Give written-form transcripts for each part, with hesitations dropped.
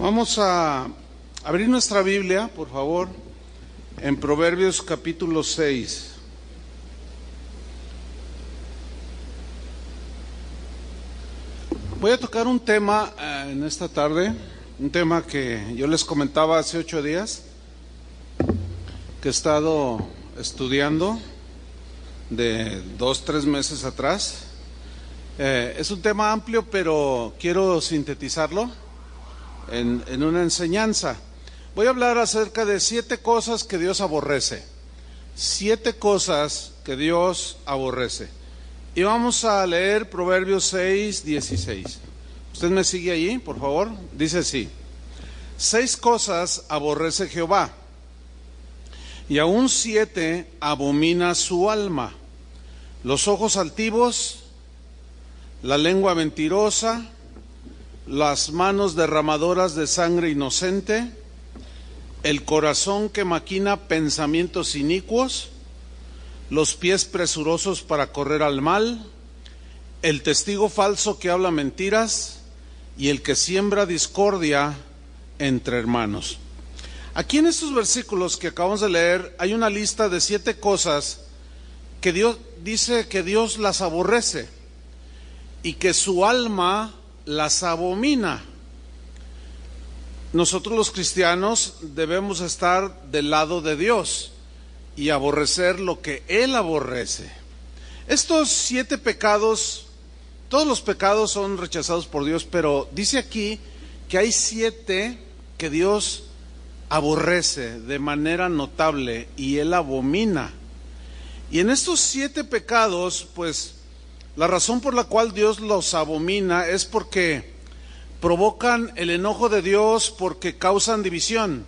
Vamos a abrir nuestra Biblia, por favor, en Proverbios capítulo 6. Voy a tocar un tema en esta tarde, un tema que yo les comentaba hace 8 días, que he estado estudiando de 2-3 meses atrás. Es un tema amplio, pero quiero sintetizarlo en una enseñanza. Voy a hablar acerca de 7 cosas que Dios aborrece. 7 cosas que Dios aborrece. Y vamos a leer Proverbios 6, 16. ¿Usted me sigue allí, por favor? Dice así: 6 cosas aborrece Jehová, y aún 7 abomina su alma: los ojos altivos, la lengua mentirosa, las manos derramadoras de sangre inocente, el corazón que maquina pensamientos inicuos, los pies presurosos para correr al mal, el testigo falso que habla mentiras y el que siembra discordia entre hermanos. Aquí en estos versículos que acabamos de leer hay una lista de 7 cosas que Dios dice que Dios las aborrece y que su alma las abomina. Nosotros los cristianos debemos estar del lado de Dios y aborrecer lo que Él aborrece. Estos 7 pecados, todos los pecados son rechazados por Dios, pero dice aquí que hay 7 que Dios aborrece de manera notable y Él abomina. Y en estos 7 pecados, pues, la razón por la cual Dios los abomina es porque provocan el enojo de Dios, porque causan división.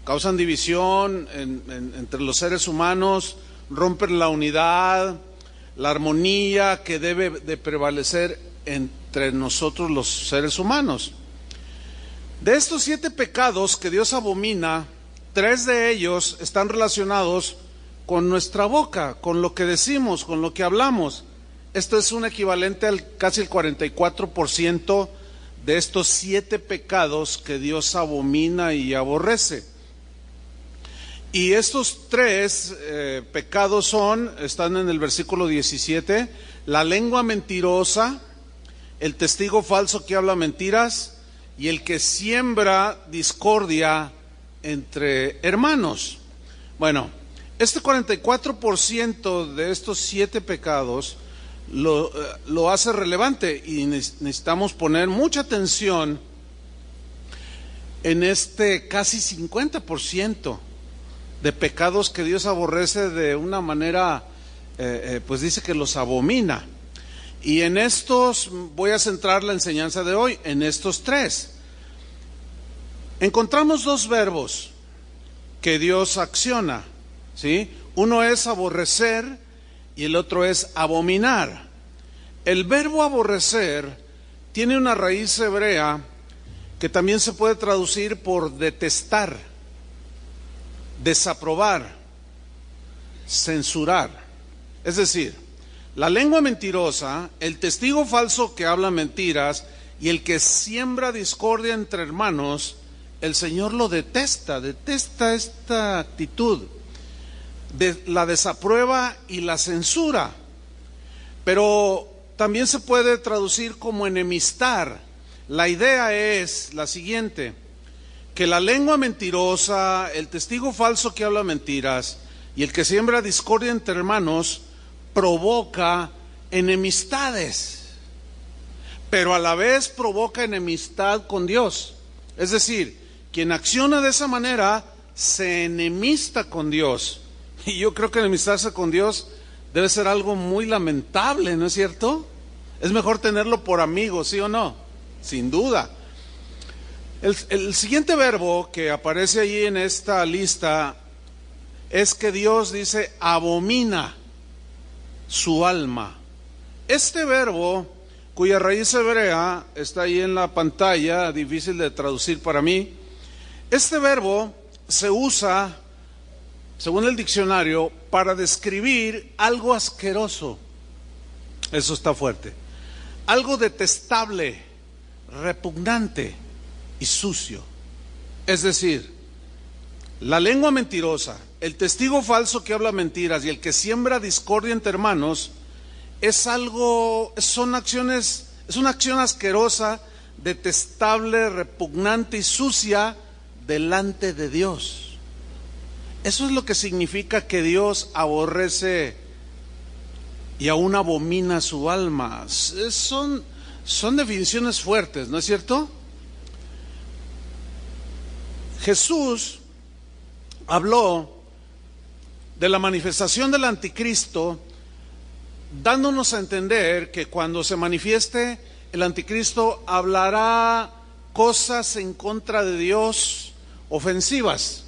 Causan división entre los seres humanos, rompen la unidad, la armonía que debe de prevalecer entre nosotros los seres humanos. De estos 7 pecados que Dios abomina, 3 de ellos están relacionados con nuestra boca, con lo que decimos, con lo que hablamos. Esto es un equivalente al casi el 44% de estos 7 pecados que Dios abomina y aborrece. Y estos 3 pecados están en el versículo 17, la lengua mentirosa, el testigo falso que habla mentiras y el que siembra discordia entre hermanos. Bueno, este 44% de estos 7 pecados lo hace relevante y necesitamos poner mucha atención en este casi 50% de pecados que Dios aborrece de una manera, pues dice que los abomina. Y en estos voy a centrar la enseñanza de hoy, en estos 3. Encontramos 2 verbos que Dios acciona, ¿sí? Uno es aborrecer y el otro es abominar. El verbo aborrecer tiene una raíz hebrea que también se puede traducir por detestar, desaprobar, censurar. Es decir, la lengua mentirosa, el testigo falso que habla mentiras y el que siembra discordia entre hermanos, el Señor lo detesta esta actitud. La desaprueba y la censura, pero también se puede traducir como enemistar. La idea es la siguiente: que la lengua mentirosa, el testigo falso que habla mentiras y el que siembra discordia entre hermanos provoca enemistades, pero a la vez provoca enemistad con Dios. Es decir, quien acciona de esa manera se enemista con Dios. Y yo creo que enemistarse con Dios debe ser algo muy lamentable, ¿no es cierto? Es mejor tenerlo por amigo, ¿sí o no? Sin duda. El siguiente verbo que aparece allí en esta lista es que Dios dice abomina su alma. Este verbo, cuya raíz hebrea está ahí en la pantalla, difícil de traducir para mí, este verbo se usa, según el diccionario, para describir algo asqueroso. Eso está fuerte. Algo detestable, repugnante. y sucio. Es decir, la lengua mentirosa, el testigo falso que habla mentiras y el que siembra discordia entre hermanos es una acción asquerosa, detestable, repugnante y sucia delante de Dios. Eso es lo que significa que Dios aborrece y aún abomina su alma. Son definiciones fuertes, ¿no es cierto? Jesús habló de la manifestación del anticristo, dándonos a entender que cuando se manifieste el anticristo hablará cosas en contra de Dios ofensivas.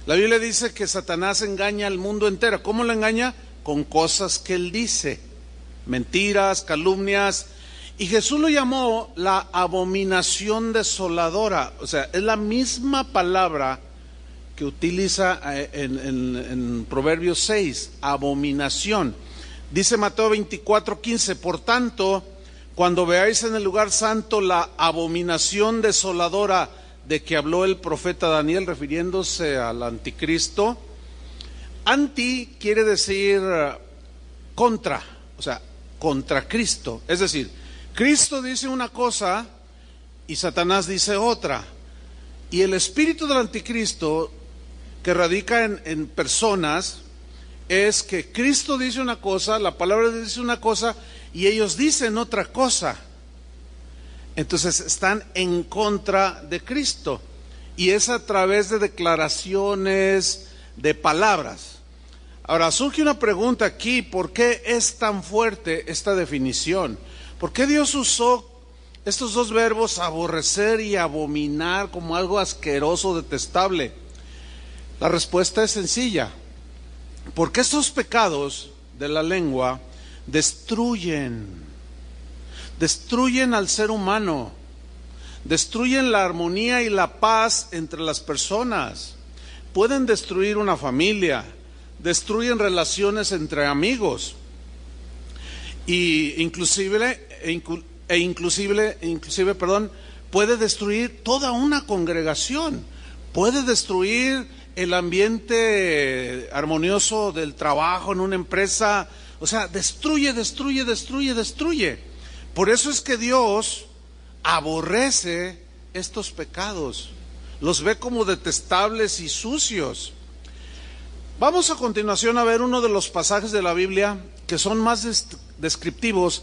La Biblia dice que Satanás engaña al mundo entero. ¿Cómo lo engaña? Con cosas que él dice, mentiras, calumnias. Y Jesús lo llamó la abominación desoladora. O sea, es la misma palabra que utiliza en Proverbios 6, abominación. Dice Mateo 24:15, por tanto, cuando veáis en el lugar santo la abominación desoladora de que habló el profeta Daniel, refiriéndose al anticristo. Anti quiere decir contra, o sea, contra Cristo. Es decir, Cristo dice una cosa y Satanás dice otra. Y el espíritu del anticristo que radica en personas es que Cristo dice una cosa, la palabra de Dios dice una cosa y ellos dicen otra cosa. Entonces están en contra de Cristo y es a través de declaraciones, de palabras. Ahora surge una pregunta aquí: ¿por qué es tan fuerte esta definición? ¿Por qué Dios usó estos dos verbos, aborrecer y abominar, como algo asqueroso, detestable? La respuesta es sencilla: porque estos pecados de la lengua destruyen al ser humano, destruyen la armonía y la paz entre las personas, pueden destruir una familia, destruyen relaciones entre amigos, y inclusive, puede destruir toda una congregación, puede destruir el ambiente armonioso del trabajo en una empresa. O sea, destruye. Por eso es que Dios aborrece estos pecados, los ve como detestables y sucios. Vamos a continuación a ver uno de los pasajes de la Biblia que son más descriptivos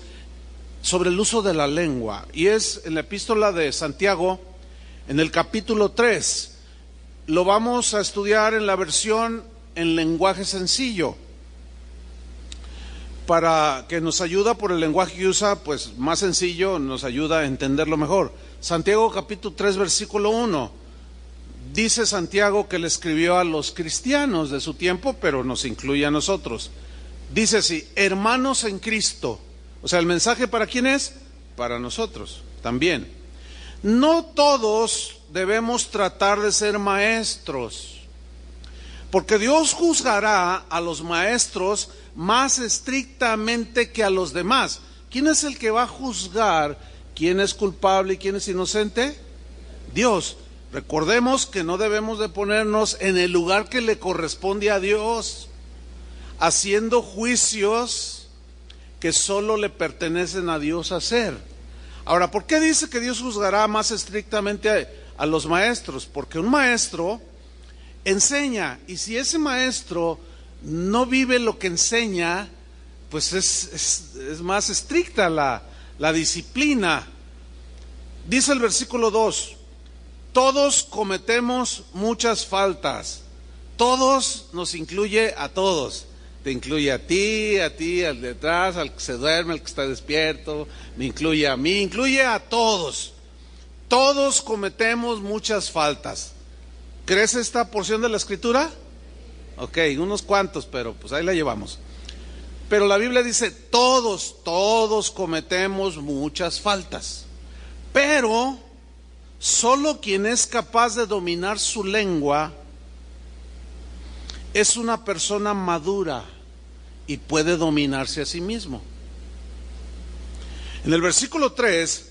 sobre el uso de la lengua, y es en la epístola de Santiago, en el capítulo 3. Lo vamos a estudiar en la versión en lenguaje sencillo, para que nos ayuda por el lenguaje que usa, pues más sencillo, nos ayuda a entenderlo mejor. Santiago capítulo 3 versículo 1. Dice Santiago que le escribió a los cristianos de su tiempo, pero nos incluye a nosotros. Dice así: hermanos en Cristo. O sea, ¿el mensaje para quién es? Para nosotros también. No todos debemos tratar de ser maestros, porque Dios juzgará a los maestros más estrictamente que a los demás. ¿Quién es el que va a juzgar quién es culpable y quién es inocente? Dios. Recordemos que no debemos de ponernos en el lugar que le corresponde a Dios, haciendo juicios que solo le pertenecen a Dios hacer. Ahora, ¿por qué dice que Dios juzgará más estrictamente a los maestros? Porque un maestro enseña, y si ese maestro no vive lo que enseña, pues es más estricta la disciplina. Dice el versículo 2: todos cometemos muchas faltas. Todos nos incluye a todos. Te incluye a ti, al de atrás, al que se duerme, al que está despierto, me incluye a mí, incluye a todos. Todos cometemos muchas faltas. ¿Crees esta porción de la Escritura? Ok, unos cuantos, pero pues ahí la llevamos. Pero la Biblia dice: todos cometemos muchas faltas. Pero solo quien es capaz de dominar su lengua es una persona madura y puede dominarse a sí mismo. En el versículo 3,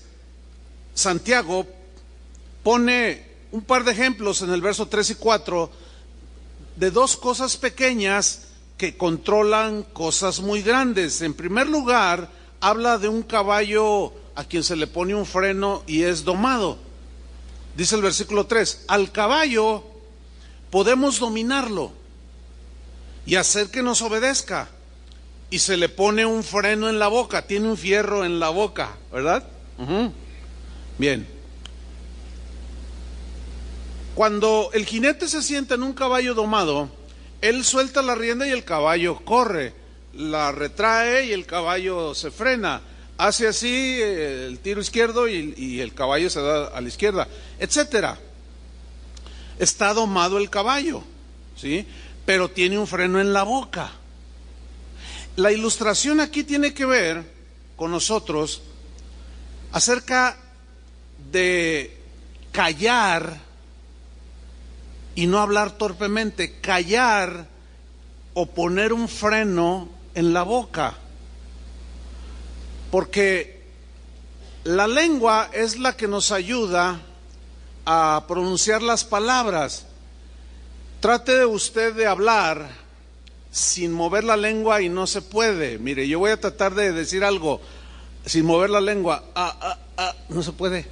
Santiago pone un par de ejemplos en el verso 3 y 4 de dos cosas pequeñas que controlan cosas muy grandes. En primer lugar, habla de un caballo a quien se le pone un freno y es domado. Dice el versículo 3, al caballo podemos dominarlo y hacer que nos obedezca. Y se le pone un freno en la boca, tiene un fierro en la boca, ¿verdad? Bien. Cuando el jinete se sienta en un caballo domado, él suelta la rienda y el caballo corre, la retrae y el caballo se frena, hace así el tiro izquierdo y el caballo se da a la izquierda, etcétera. Está domado el caballo, ¿sí? Pero tiene un freno en la boca. La ilustración aquí tiene que ver con nosotros acerca de callar y no hablar torpemente, callar o poner un freno en la boca. Porque la lengua es la que nos ayuda a pronunciar las palabras. Trate usted de hablar sin mover la lengua y no se puede. Mire, yo voy a tratar de decir algo sin mover la lengua. No se puede.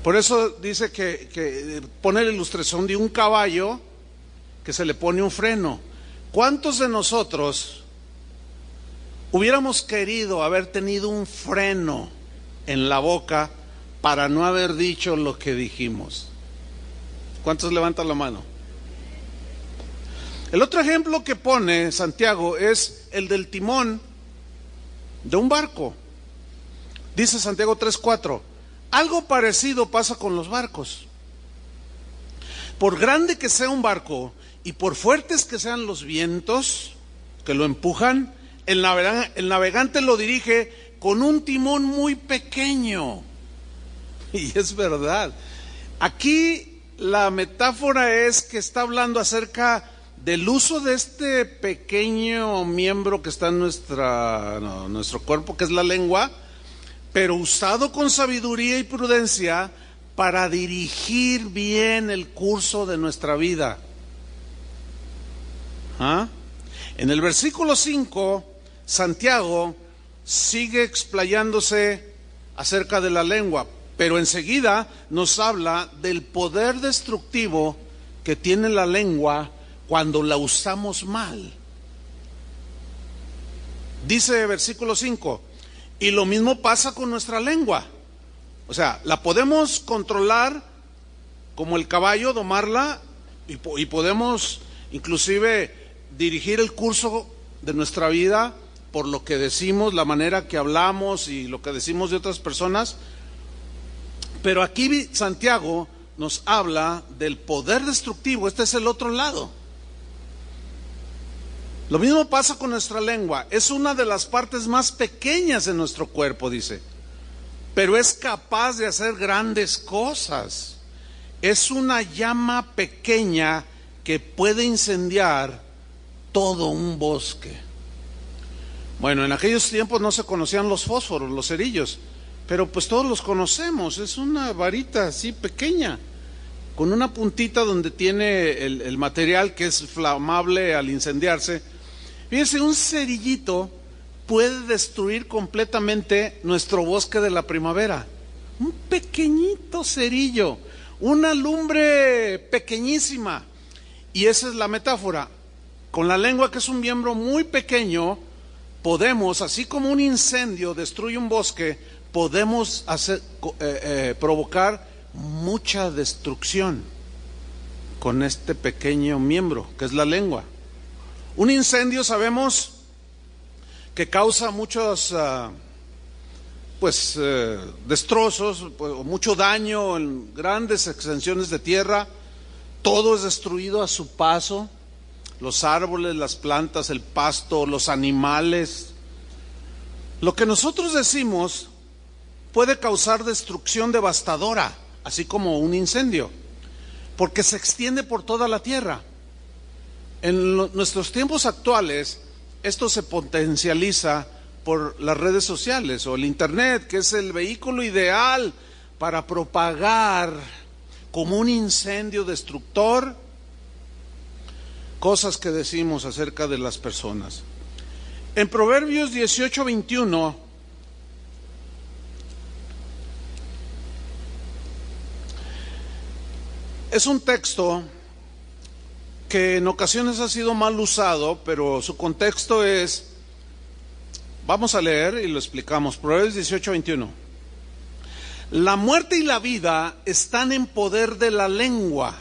Por eso dice que pone la ilustración de un caballo que se le pone un freno. ¿Cuántos de nosotros hubiéramos querido haber tenido un freno en la boca para no haber dicho lo que dijimos? ¿Cuántos levantan la mano? El otro ejemplo que pone Santiago es el del timón de un barco. Dice Santiago 3:4, algo parecido pasa con los barcos. Por grande que sea un barco y por fuertes que sean los vientos que lo empujan, el navegante lo dirige con un timón muy pequeño. Y es verdad. Aquí la metáfora es que está hablando acerca del uso de este pequeño miembro que está en nuestro cuerpo, que es la lengua, pero usado con sabiduría y prudencia para dirigir bien el curso de nuestra vida. En el versículo 5, Santiago sigue explayándose acerca de la lengua, pero enseguida nos habla del poder destructivo que tiene la lengua cuando la usamos mal. Dice versículo 5, y lo mismo pasa con nuestra lengua. O sea, la podemos controlar como el caballo, domarla, y podemos inclusive dirigir el curso de nuestra vida por lo que decimos, la manera que hablamos y lo que decimos de otras personas. Pero aquí Santiago nos habla del poder destructivo. Este es el otro lado. Lo mismo pasa con nuestra lengua. Es una de las partes más pequeñas de nuestro cuerpo, dice, pero es capaz de hacer grandes cosas. Es una llama pequeña que puede incendiar todo un bosque. Bueno, en aquellos tiempos no se conocían los fósforos, los cerillos, pero pues todos los conocemos. Es una varita así pequeña, con una puntita donde tiene el material que es flamable al incendiarse. Fíjense, un cerillito puede destruir completamente nuestro bosque de la primavera. Un pequeñito cerillo, una lumbre pequeñísima. Y esa es la metáfora. Con la lengua, que es un miembro muy pequeño, podemos, así como un incendio destruye un bosque, podemos provocar mucha destrucción con este pequeño miembro que es la lengua. Un incendio, sabemos que causa muchos destrozos, mucho daño en grandes extensiones de tierra. Todo es destruido a su paso: los árboles, las plantas, el pasto, los animales. Lo que nosotros decimos puede causar destrucción devastadora, así como un incendio, porque se extiende por toda la tierra. En nuestros tiempos actuales, esto se potencializa por las redes sociales o el internet, que es el vehículo ideal para propagar como un incendio destructor cosas que decimos acerca de las personas. En Proverbios 18:21 es un texto que en ocasiones ha sido mal usado, pero su contexto es, vamos a leer y lo explicamos. Proverbios 18:21. La muerte y la vida están en poder de la lengua.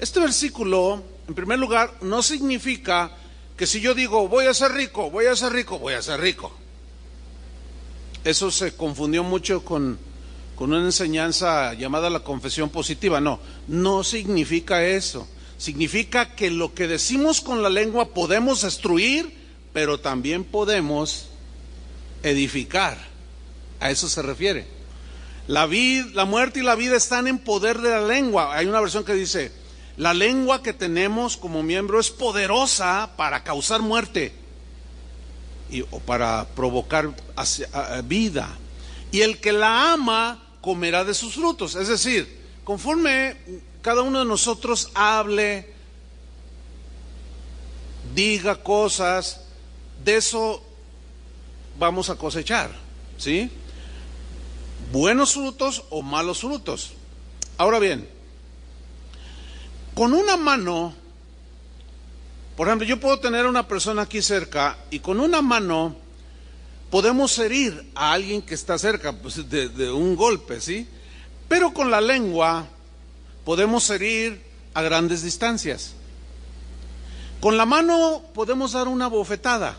Este versículo, en primer lugar, no significa que si yo digo voy a ser rico, voy a ser rico, voy a ser rico. Eso se confundió mucho con una enseñanza llamada la confesión positiva. No significa eso. Significa que lo que decimos con la lengua podemos destruir, pero también podemos edificar. A eso se refiere. La muerte y la vida están en poder de la lengua. Hay una versión que dice, la lengua que tenemos como miembro es poderosa para causar muerte o para provocar vida. Y el que la ama comerá de sus frutos. Es decir, conforme cada uno de nosotros hable, diga cosas, de eso vamos a cosechar, ¿sí? Buenos frutos o malos frutos. Ahora bien, con una mano, por ejemplo, yo puedo tener a una persona aquí cerca y con una mano podemos herir a alguien que está cerca, pues, de un golpe, ¿sí? Pero con la lengua podemos herir a grandes distancias. Con la mano podemos dar una bofetada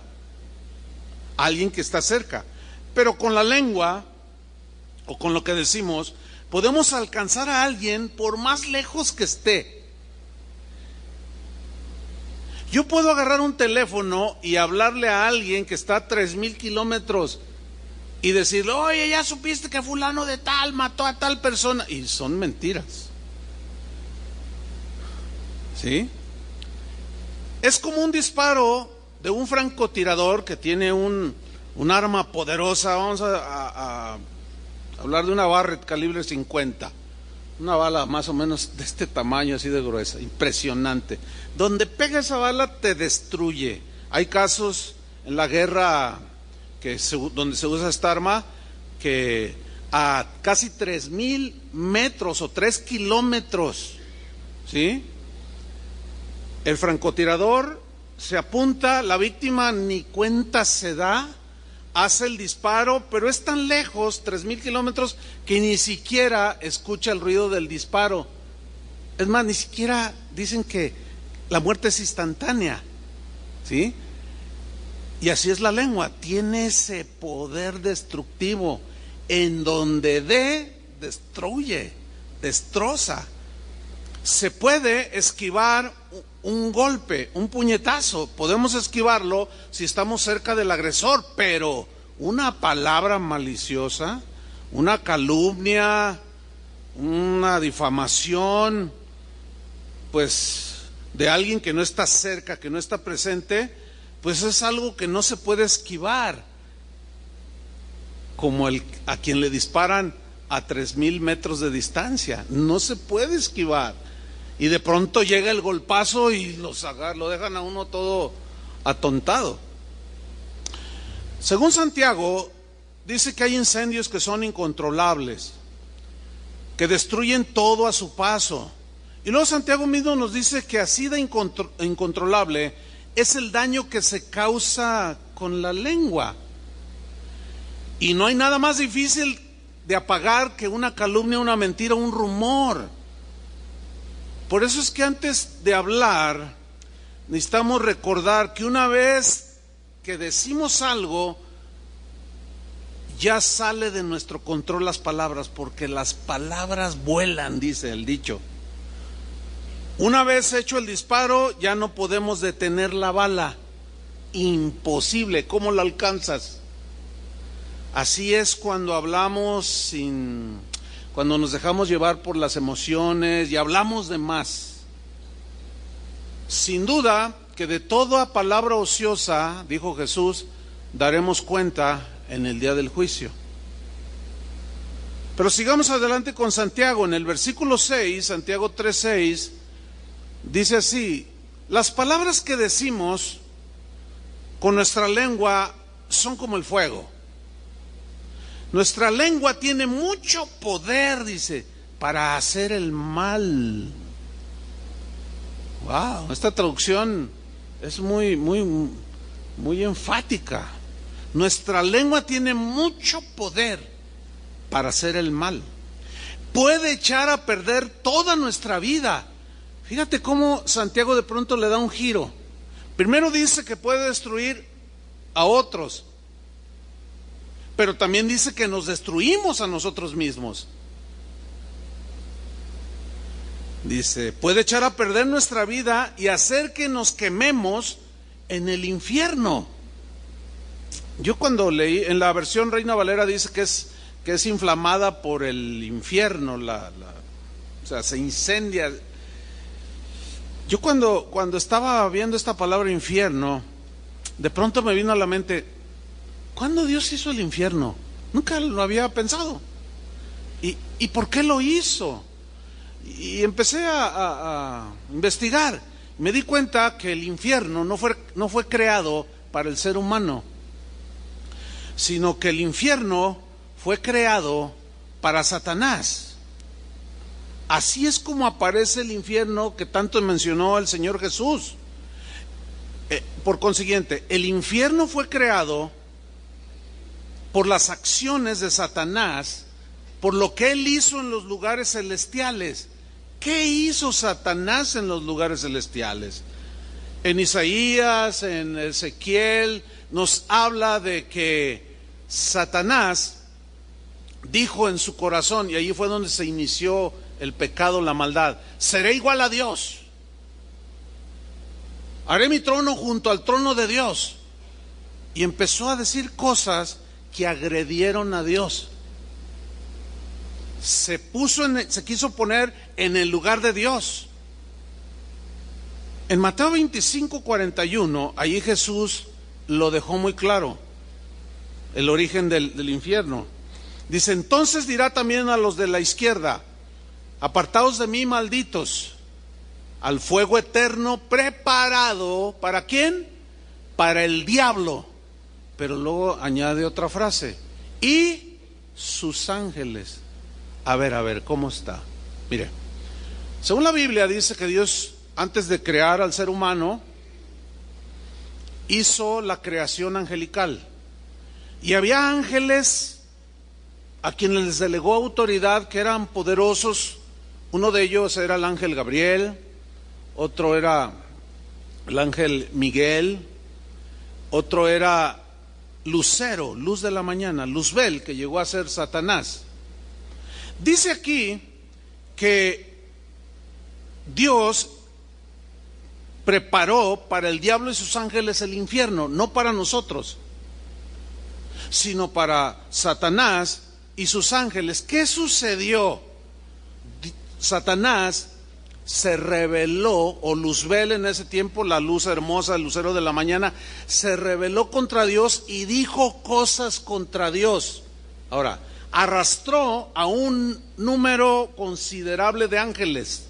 a alguien que está cerca, pero con la lengua o con lo que decimos podemos alcanzar a alguien por más lejos que esté. Yo puedo agarrar un teléfono y hablarle a alguien que está a 3,000 kilómetros y decirle, oye, ya supiste que fulano de tal mató a tal persona, y son mentiras, ¿sí? Es como un disparo de un francotirador que tiene un arma poderosa. Vamos a hablar de una Barrett calibre 50, una bala más o menos de este tamaño, así de gruesa, impresionante. Donde pega esa bala te destruye. Hay casos en la guerra donde se usa esta arma que a casi 3,000 metros o 3 kilómetros, ¿sí? El francotirador se apunta, la víctima ni cuenta se da, hace el disparo, pero es tan lejos, 3,000 kilómetros, que ni siquiera escucha el ruido del disparo. Es más, ni siquiera dicen que la muerte es instantánea, ¿sí? Y así es la lengua, tiene ese poder destructivo, en donde destruye, destroza. Se puede esquivar un golpe, un puñetazo, podemos esquivarlo si estamos cerca del agresor, pero una palabra maliciosa, una calumnia, una difamación, pues de alguien que no está cerca, que no está presente, pues es algo que no se puede esquivar, como a quien le disparan a 3,000 metros de distancia, no se puede esquivar. Y de pronto llega el golpazo y lo dejan a uno todo atontado. Según Santiago, dice que hay incendios que son incontrolables, que destruyen todo a su paso. Y luego Santiago mismo nos dice que así de incontrolable es el daño que se causa con la lengua. Y no hay nada más difícil de apagar que una calumnia, una mentira, un rumor. Por eso es que antes de hablar necesitamos recordar que una vez que decimos algo, ya sale de nuestro control las palabras, porque las palabras vuelan, dice el dicho. Una vez hecho el disparo, ya no podemos detener la bala. Imposible. ¿Cómo la alcanzas? Así es cuando hablamos cuando nos dejamos llevar por las emociones y hablamos de más. Sin duda que de toda palabra ociosa, dijo Jesús, daremos cuenta en el día del juicio. Pero sigamos adelante con Santiago. En el versículo 6, Santiago 3:6, dice así: las palabras que decimos con nuestra lengua son como el fuego. Nuestra lengua tiene mucho poder, dice, para hacer el mal. Wow, esta traducción es muy enfática. Nuestra lengua tiene mucho poder para hacer el mal. Puede echar a perder toda nuestra vida. Fíjate cómo Santiago de pronto le da un giro. Primero dice que puede destruir a otros, pero también dice que nos destruimos a nosotros mismos. Dice, puede echar a perder nuestra vida y hacer que nos quememos en el infierno. Yo cuando leí, en la versión Reina Valera dice que es inflamada por el infierno, o sea, se incendia. Yo cuando estaba viendo esta palabra infierno, de pronto me vino a la mente, ¿cuándo Dios hizo el infierno? Nunca lo había pensado. ¿Y por qué lo hizo? Y empecé a investigar. Me di cuenta que el infierno no fue creado para el ser humano, sino que el infierno fue creado para Satanás. Así es como aparece el infierno que tanto mencionó el Señor Jesús. Por consiguiente, el infierno fue creado por las acciones de Satanás, por lo que él hizo en los lugares celestiales. ¿Qué hizo Satanás en los lugares celestiales? En Isaías, en Ezequiel, nos habla de que Satanás dijo en su corazón, y allí fue donde se inició el pecado, la maldad: seré igual a Dios, haré mi trono junto al trono de Dios. Y empezó a decir cosas que agredieron a Dios. Se quiso poner en el lugar de Dios. En Mateo 25:41, allí Jesús lo dejó muy claro, el origen del infierno. Dice, entonces dirá también a los de la izquierda, apartaos de mí, malditos, al fuego eterno preparado, ¿para quién? Para el diablo. Pero luego añade otra frase, y sus ángeles. A ver, ¿cómo está? Mire, según la Biblia dice que Dios, antes de crear al ser humano, hizo la creación angelical. Y había ángeles a quienes les delegó autoridad, que eran poderosos. Uno de ellos era el ángel Gabriel, otro era el ángel Miguel, otro era Lucero, luz de la mañana, Luzbel, que llegó a ser Satanás. Dice aquí que Dios preparó para el diablo y sus ángeles el infierno, no para nosotros, sino para Satanás y sus ángeles. ¿Qué sucedió? Satanás se rebeló, o Luzbel en ese tiempo, la luz hermosa, el lucero de la mañana, se rebeló contra Dios y dijo cosas contra Dios. Ahora, arrastró a un número considerable de ángeles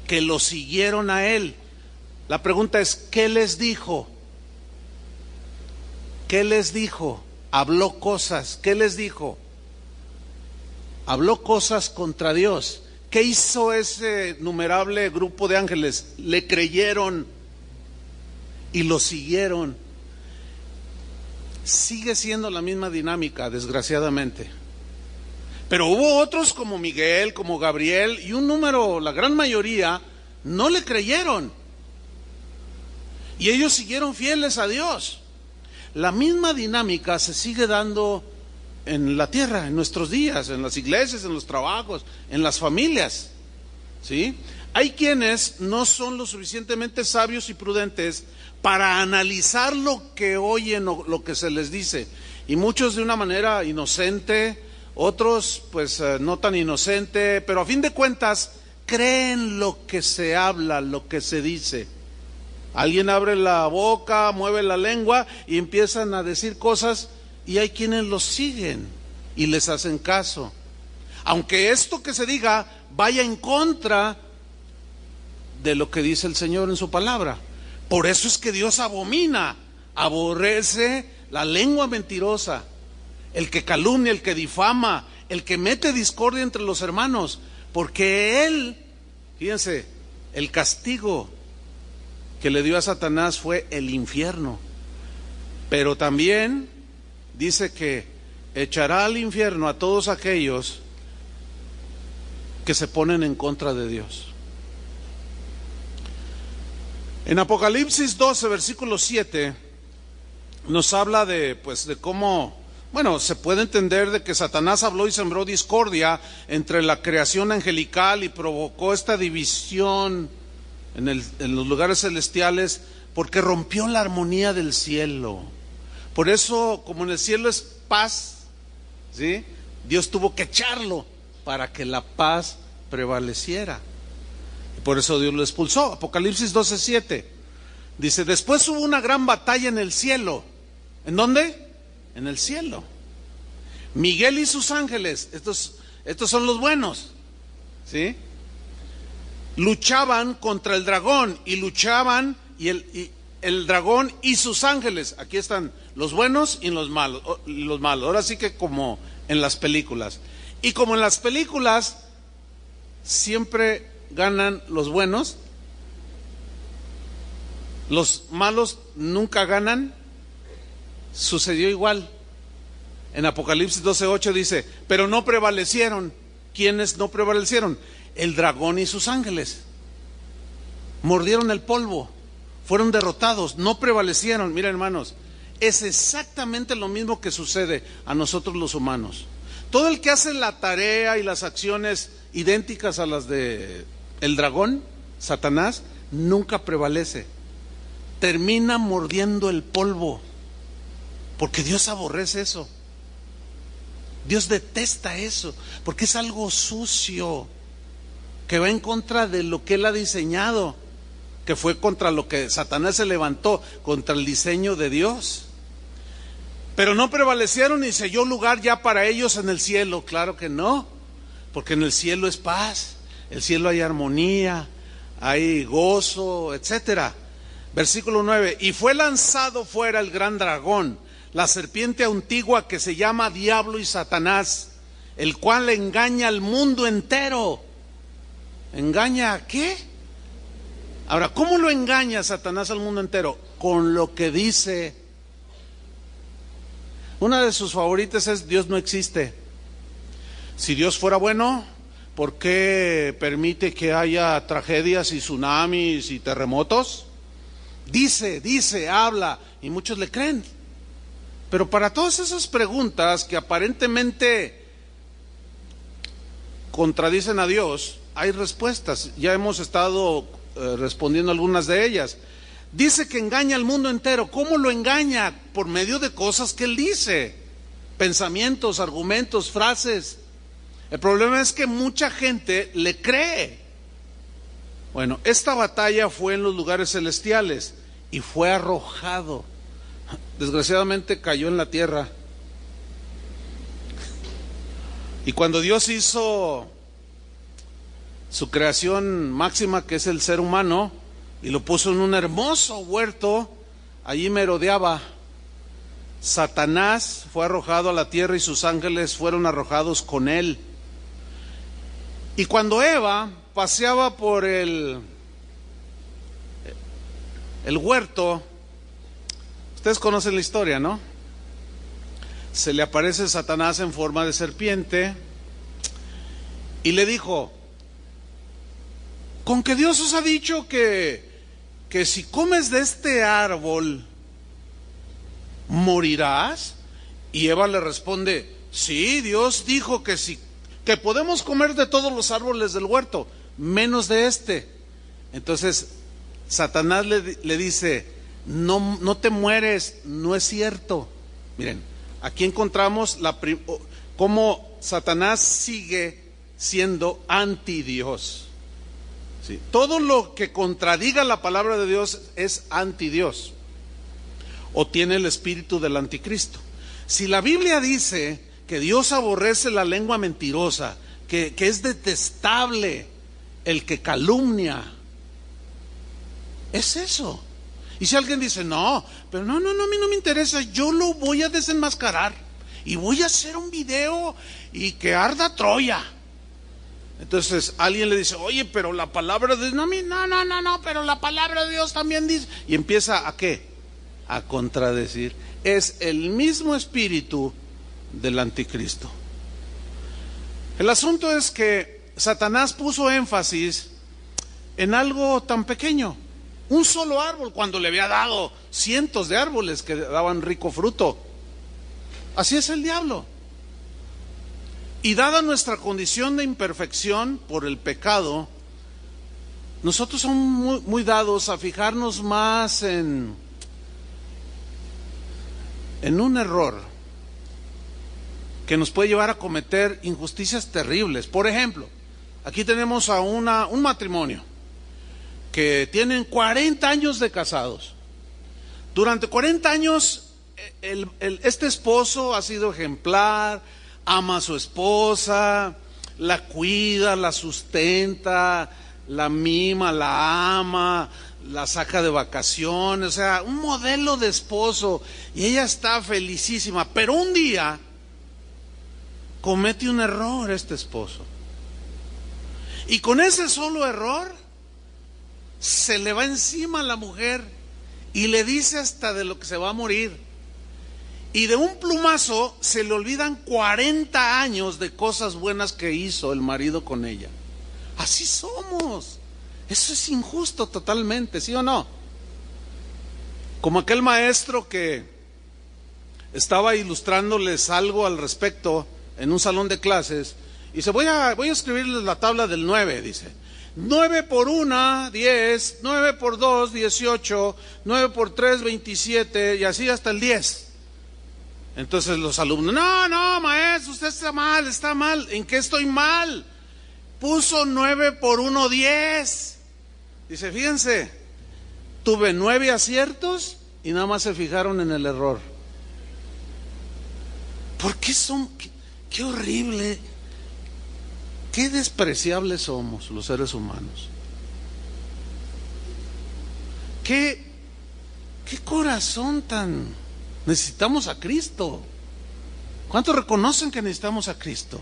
que lo siguieron a él. La pregunta es, ¿qué les dijo? ¿Qué les dijo? Habló cosas. ¿Qué les dijo? Habló cosas contra Dios. ¿Qué hizo ese numerable grupo de ángeles? Le creyeron y lo siguieron. Sigue siendo la misma dinámica, desgraciadamente. Pero hubo otros como Miguel, como Gabriel, y un número, la gran mayoría, no le creyeron. Y ellos siguieron fieles a Dios. La misma dinámica se sigue dando en la tierra, en nuestros días, en las iglesias, en los trabajos, en las familias, ¿sí? Hay quienes no son lo suficientemente sabios y prudentes para analizar lo que oyen o lo que se les dice, y muchos de una manera inocente, otros pues no tan inocente, pero a fin de cuentas creen lo que se habla, lo que se dice. Alguien abre la boca, mueve la lengua y empiezan a decir cosas, y hay quienes los siguen y les hacen caso. aunque esto que se diga vaya en contra de lo que dice el Señor en su palabra. Por eso es que Dios abomina, aborrece la lengua mentirosa, el que calumnia, el que difama, el que mete discordia entre los hermanos, porque Él, fíjense, el castigo que le dio a Satanás fue el infierno, pero también dice que echará al infierno a todos aquellos que se ponen en contra de Dios. En Apocalipsis 12, versículo 7, nos habla de cómo, se puede entender de que Satanás habló y sembró discordia entre la creación angelical y provocó esta división en los lugares celestiales, porque rompió la armonía del cielo. Por eso, como en el cielo es paz, ¿sí?, Dios tuvo que echarlo para que la paz prevaleciera. Y por eso Dios lo expulsó. Apocalipsis 12:7 dice: después hubo una gran batalla en el cielo. ¿En dónde? En el cielo. Miguel y sus ángeles, estos son los buenos, ¿sí?, luchaban contra el dragón, y luchaban, y el dragón y sus ángeles. Aquí están los buenos y los malos. Ahora sí que como en las películas. Y como en las películas siempre ganan los buenos, los malos nunca ganan, sucedió igual. En Apocalipsis 12:8 dice: pero no prevalecieron. ¿Quiénes no prevalecieron? El dragón y sus ángeles. Mordieron el polvo, fueron derrotados, no prevalecieron. Miren, hermanos, es exactamente lo mismo que sucede a nosotros los humanos. Todo el que hace la tarea y las acciones idénticas a las de el dragón, Satanás, nunca prevalece. Termina mordiendo el polvo, porque Dios aborrece eso. Dios detesta eso, porque es algo sucio, que va en contra de lo que Él ha diseñado, que fue contra lo que Satanás se levantó, contra el diseño de Dios. Pero no prevalecieron y se halló lugar ya para ellos en el cielo. Claro que no, porque en el cielo es paz, en el cielo hay armonía, hay gozo, etcétera. Versículo 9: y fue lanzado fuera el gran dragón, la serpiente antigua que se llama Diablo y Satanás, el cual engaña al mundo entero. ¿Engaña a qué? Ahora, ¿cómo lo engaña Satanás al mundo entero? Con lo que dice. Una de sus favoritas es: Dios no existe. Si Dios fuera bueno, ¿por qué permite que haya tragedias y tsunamis y terremotos? Dice, habla, y muchos le creen. Pero para todas esas preguntas que aparentemente contradicen a Dios, hay respuestas. Ya hemos estado respondiendo algunas de ellas. Dice que engaña al mundo entero. ¿Cómo lo engaña? Por medio de cosas que Él dice, pensamientos, argumentos, frases. El problema es que mucha gente le cree. Bueno, esta batalla fue en los lugares celestiales y fue arrojado. Desgraciadamente cayó en la tierra. Y cuando Dios hizo su creación máxima, que es el ser humano, y lo puso en un hermoso huerto, allí merodeaba. Satanás fue arrojado a la tierra y sus ángeles fueron arrojados con él. Y cuando Eva paseaba por el huerto, ustedes conocen la historia, ¿no? Se le aparece Satanás en forma de serpiente y le dijo: ¿con que Dios os ha dicho que si comes de este árbol morirás? Y Eva le responde: sí, Dios dijo que podemos comer de todos los árboles del huerto, menos de este. Entonces Satanás le dice: no te mueres, no es cierto. Miren, aquí encontramos cómo Satanás sigue siendo anti Dios. ¿Sí? Todo lo que contradiga la palabra de Dios es anti Dios, o tiene el espíritu del anticristo. Si la Biblia dice que Dios aborrece la lengua mentirosa, que es detestable el que calumnia. Es eso. Y si alguien dice, no, pero no, a mí no me interesa, yo lo voy a desenmascarar y voy a hacer un video y que arda Troya. Entonces alguien le dice, oye, pero la palabra de Dios, no, pero la palabra de Dios también dice. Y empieza a ¿qué? A contradecir. Es el mismo espíritu del anticristo. El asunto es que Satanás puso énfasis en algo tan pequeño, un solo árbol, cuando le había dado cientos de árboles que daban rico fruto. Así es el diablo. Y dada nuestra condición de imperfección por el pecado, nosotros somos muy dados a fijarnos más en un error que nos puede llevar a cometer injusticias terribles. Por ejemplo, aquí tenemos a un matrimonio que tienen 40 años de casados. Durante 40 años este esposo ha sido ejemplar, ama a su esposa, la cuida, la sustenta, la mima, la ama, la saca de vacaciones, o sea, un modelo de esposo, y ella está felicísima. Pero un día comete un error este esposo, y con ese solo error se le va encima a la mujer y le dice hasta de lo que se va a morir. Y de un plumazo se le olvidan 40 años de cosas buenas que hizo el marido con ella. Así somos. Eso es injusto totalmente, ¿sí o no? Como aquel maestro que estaba ilustrándoles algo al respecto en un salón de clases, y dice, voy a escribirles la tabla del 9, dice. 9 por 1, 10, 9 por 2, 18, 9 por 3, 27, y así hasta el 10. Entonces los alumnos, no, maestro, usted está mal. ¿En qué estoy mal? Puso 9 por 1, 10. Dice, fíjense, tuve 9 aciertos y nada más se fijaron en el error. ¿Por qué son? Qué horrible, qué despreciables somos los seres humanos. Qué corazón tan... Necesitamos a Cristo. ¿Cuántos reconocen que necesitamos a Cristo?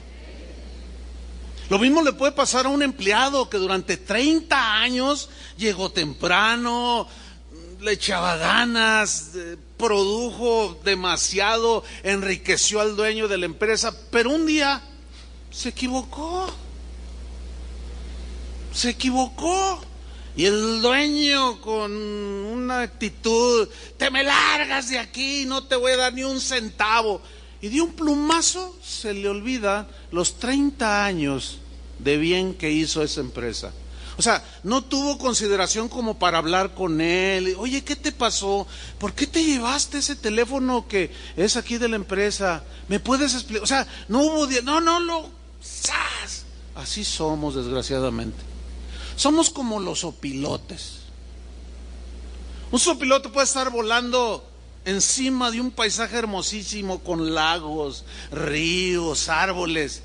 Lo mismo le puede pasar a un empleado que durante 30 años llegó temprano, le echaba ganas, produjo demasiado, enriqueció al dueño de la empresa, pero un día se equivocó. Y el dueño, con una actitud, te me largas de aquí, no te voy a dar ni un centavo. Y de un plumazo se le olvida los 30 años de bien que hizo esa empresa. O sea, no tuvo consideración como para hablar con él. Oye, ¿qué te pasó? ¿Por qué te llevaste ese teléfono que es aquí de la empresa? ¿Me puedes explicar? O sea, no hubo... ¡zas! Así somos, desgraciadamente. Somos como los opilotes. Un sopilote puede estar volando encima de un paisaje hermosísimo con lagos, ríos, árboles,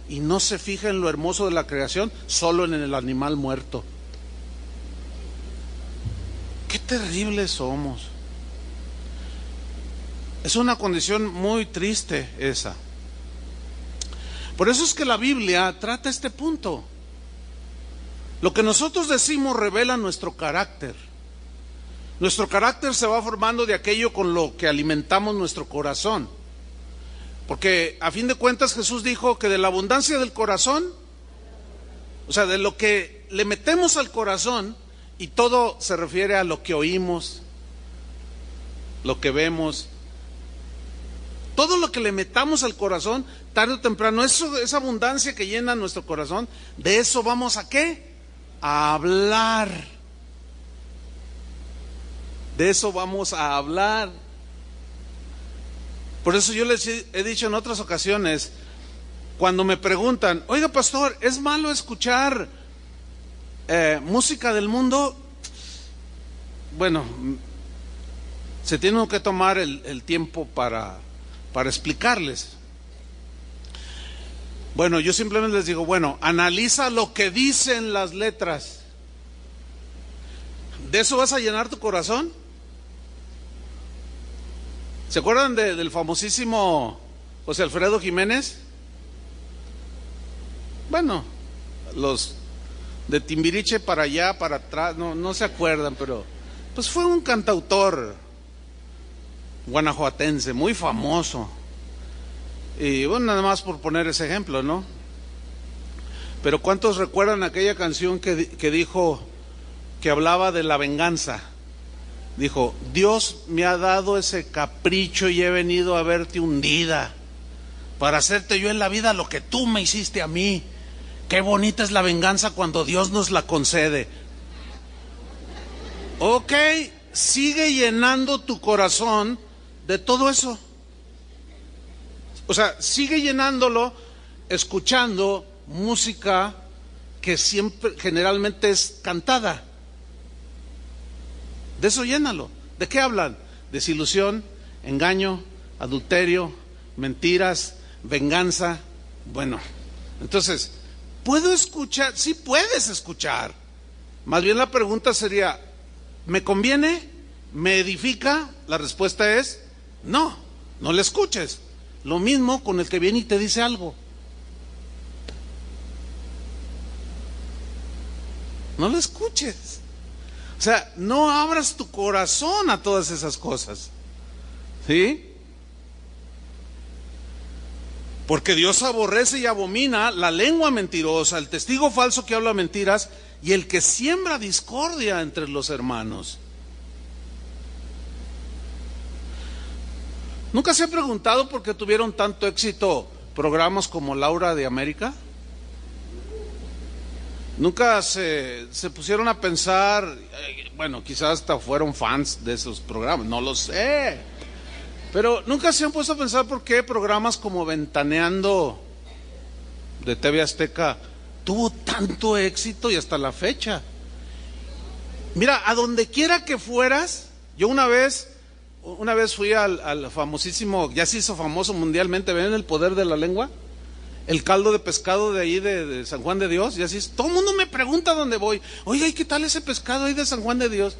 y no se fija en lo hermoso de la creación, solo en el animal muerto. Qué terribles somos. Es una condición muy triste esa. Por eso es que la Biblia trata este punto. Lo que nosotros decimos revela nuestro carácter. Nuestro carácter se va formando de aquello con lo que alimentamos nuestro corazón. Porque a fin de cuentas Jesús dijo que de la abundancia del corazón, o sea, de lo que le metemos al corazón, y todo se refiere a lo que oímos, lo que vemos, todo lo que le metamos al corazón, tarde o temprano, esa abundancia que llena nuestro corazón, de eso vamos a ¿qué? A hablar. De eso vamos a hablar. Por eso yo les he dicho en otras ocasiones, cuando me preguntan, oiga pastor, ¿es malo escuchar música del mundo? Bueno, se tiene que tomar el tiempo para explicarles. Bueno, yo simplemente les digo, bueno, analiza lo que dicen las letras. ¿De eso vas a llenar tu corazón? ¿Se acuerdan del famosísimo José Alfredo Jiménez? Bueno, los de Timbiriche para allá, para atrás, no se acuerdan, pero pues fue un cantautor guanajuatense muy famoso. Y bueno, nada más por poner ese ejemplo, ¿no? Pero ¿cuántos recuerdan aquella canción que dijo, que hablaba de la venganza? Dijo, Dios me ha dado ese capricho y he venido a verte hundida para hacerte yo en la vida lo que tú me hiciste a mí. Qué bonita es la venganza cuando Dios nos la concede. Ok, sigue llenando tu corazón de todo eso. O sea, sigue llenándolo escuchando música que siempre, generalmente es cantada. De eso llénalo. ¿De qué hablan? Desilusión, engaño, adulterio, mentiras, venganza. Bueno, entonces, ¿puedo escuchar? Sí puedes escuchar. Más bien la pregunta sería, ¿me conviene? ¿Me edifica? La respuesta es, no, no le escuches. Lo mismo con el que viene y te dice algo. No lo escuches. O sea, no abras tu corazón a todas esas cosas. ¿Sí? Porque Dios aborrece y abomina la lengua mentirosa, el testigo falso que habla mentiras y el que siembra discordia entre los hermanos. ¿Nunca se ha preguntado por qué tuvieron tanto éxito programas como Laura de América? ¿Nunca se pusieron a pensar, bueno, quizás hasta fueron fans de esos programas, no lo sé, pero nunca se han puesto a pensar por qué programas como Ventaneando de TV Azteca tuvo tanto éxito y hasta la fecha? Mira, a donde quiera que fueras, yo una vez fui al famosísimo, ya se hizo famoso mundialmente, ¿ven el poder de la lengua? El caldo de pescado de ahí de San Juan de Dios, y así es. Todo el mundo me pregunta dónde voy. Oiga, ¿y qué tal ese pescado ahí de San Juan de Dios?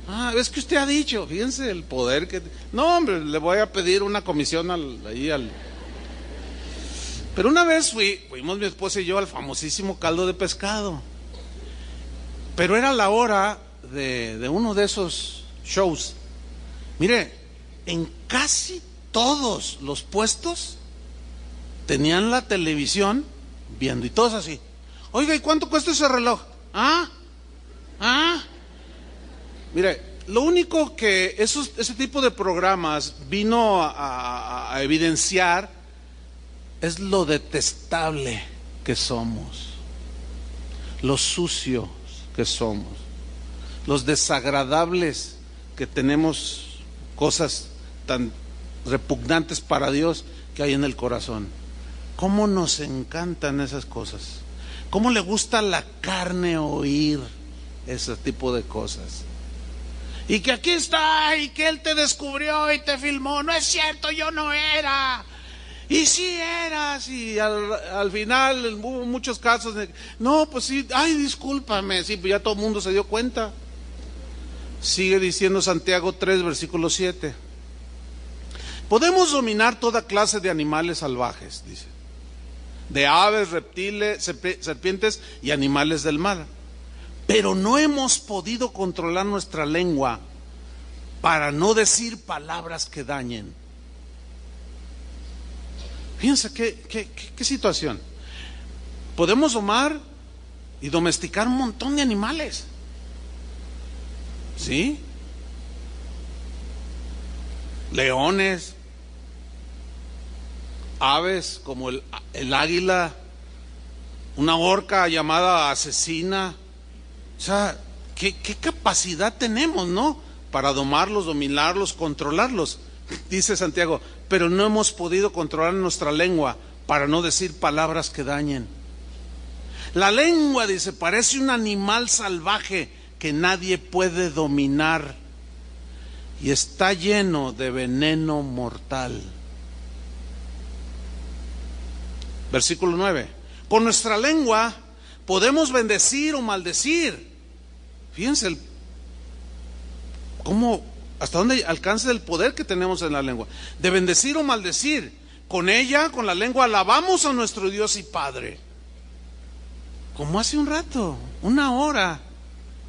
Ah, es que usted ha dicho, fíjense el poder que... No, hombre, le voy a pedir una comisión Pero una vez fuimos mi esposa y yo al famosísimo caldo de pescado. Pero era la hora de uno de esos shows. Mire, en casi todos los puestos tenían la televisión viendo y todos así. Oiga, ¿y cuánto cuesta ese reloj? Mire, lo único que ese tipo de programas vino a evidenciar es lo detestable que somos, lo sucios que somos, los desagradables que tenemos, cosas tan repugnantes para Dios que hay en el corazón. ¿Cómo nos encantan esas cosas? ¿Cómo le gusta a la carne oír ese tipo de cosas? Y que aquí está, y que él te descubrió y te filmó. No es cierto, yo no era. Y sí eras. Y al final hubo muchos casos de, no, pues sí, ay, discúlpame. Sí, pues ya todo el mundo se dio cuenta. Sigue diciendo Santiago 3, versículo 7. Podemos dominar toda clase de animales salvajes, dice, de aves, reptiles, serpientes y animales del mar, pero no hemos podido controlar nuestra lengua para no decir palabras que dañen. Fíjense qué situación. Podemos domar y domesticar un montón de animales, ¿sí? Leones, aves como el águila, una orca llamada asesina. O sea, ¿qué capacidad tenemos, no? Para domarlos, dominarlos, controlarlos. Dice Santiago, pero no hemos podido controlar nuestra lengua para no decir palabras que dañen. La lengua, dice, parece un animal salvaje que nadie puede dominar y está lleno de veneno mortal. Versículo 9. Con nuestra lengua podemos bendecir o maldecir. Fíjense hasta dónde alcanza el poder que tenemos en la lengua. De bendecir o maldecir. Con ella, con la lengua, alabamos a nuestro Dios y Padre. Como hace un rato, 1 hora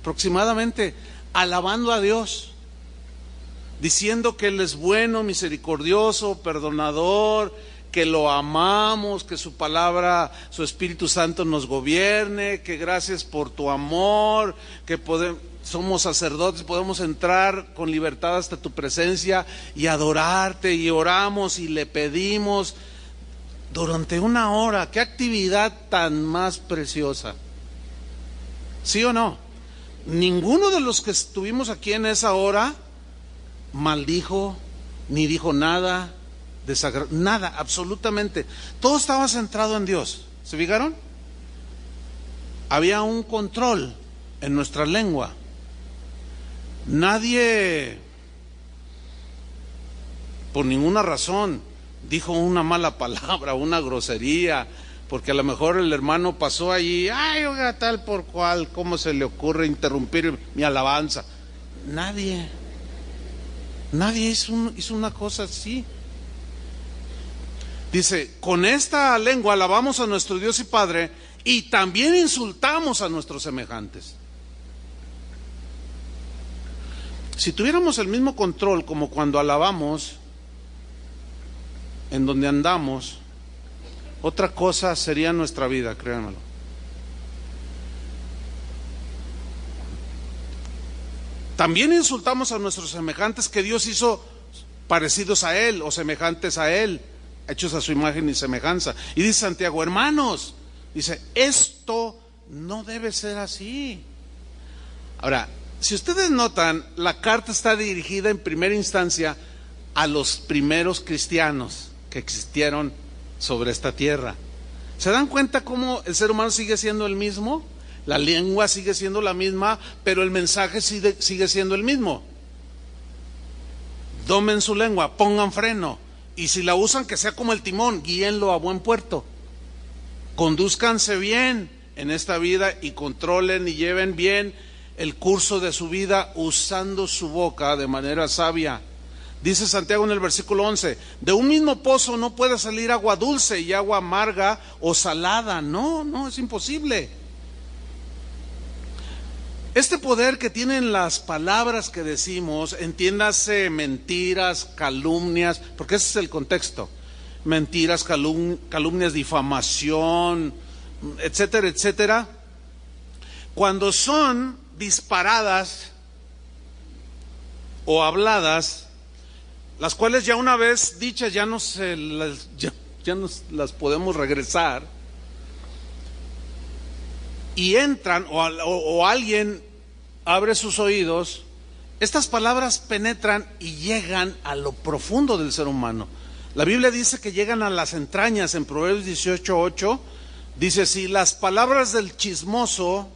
aproximadamente, alabando a Dios, diciendo que Él es bueno, misericordioso, perdonador, que lo amamos, que su palabra, su Espíritu Santo nos gobierne, que gracias por tu amor, que somos sacerdotes, podemos entrar con libertad hasta tu presencia y adorarte, y oramos y le pedimos durante 1 hora. Qué actividad tan más preciosa. ¿Sí o no? Ninguno de los que estuvimos aquí en esa hora maldijo, ni dijo nada, nada, absolutamente. Todo estaba centrado en Dios. ¿Se fijaron? Había un control en nuestra lengua. Nadie, por ninguna razón, dijo una mala palabra, una grosería, porque a lo mejor el hermano pasó allí, ay, oiga, tal por cual, ¿cómo se le ocurre interrumpir mi alabanza? Nadie hizo una cosa así. Dice, con esta lengua alabamos a nuestro Dios y Padre, y también insultamos a nuestros semejantes. Si tuviéramos el mismo control como cuando alabamos, en donde andamos, otra cosa sería nuestra vida, créanmelo. También insultamos a nuestros semejantes que Dios hizo parecidos a Él o semejantes a Él, hechos a su imagen y semejanza. Y dice Santiago, hermanos, dice, esto no debe ser así. Ahora, si ustedes notan, la carta está dirigida en primera instancia a los primeros cristianos que existieron sobre esta tierra. ¿Se dan cuenta cómo el ser humano sigue siendo el mismo? La lengua sigue siendo la misma, pero el mensaje sigue siendo el mismo. Domen su lengua, pongan freno, y si la usan, que sea como el timón, guíenlo a buen puerto. Condúzcanse bien en esta vida y controlen y lleven bien el curso de su vida usando su boca de manera sabia. Dice Santiago en el versículo 11, de un mismo pozo no puede salir agua dulce y agua amarga o salada. No, es imposible. Este poder que tienen las palabras que decimos, entiéndase mentiras, calumnias, porque ese es el contexto. Mentiras, calumnias, difamación, etcétera, etcétera. Cuando son disparadas o habladas, las cuales ya una vez dichas ya no las podemos regresar, y entran o alguien abre sus oídos, estas palabras penetran y llegan a lo profundo del ser humano. La Biblia dice que llegan a las entrañas. En Proverbios 18:8 dice, si las palabras del chismoso,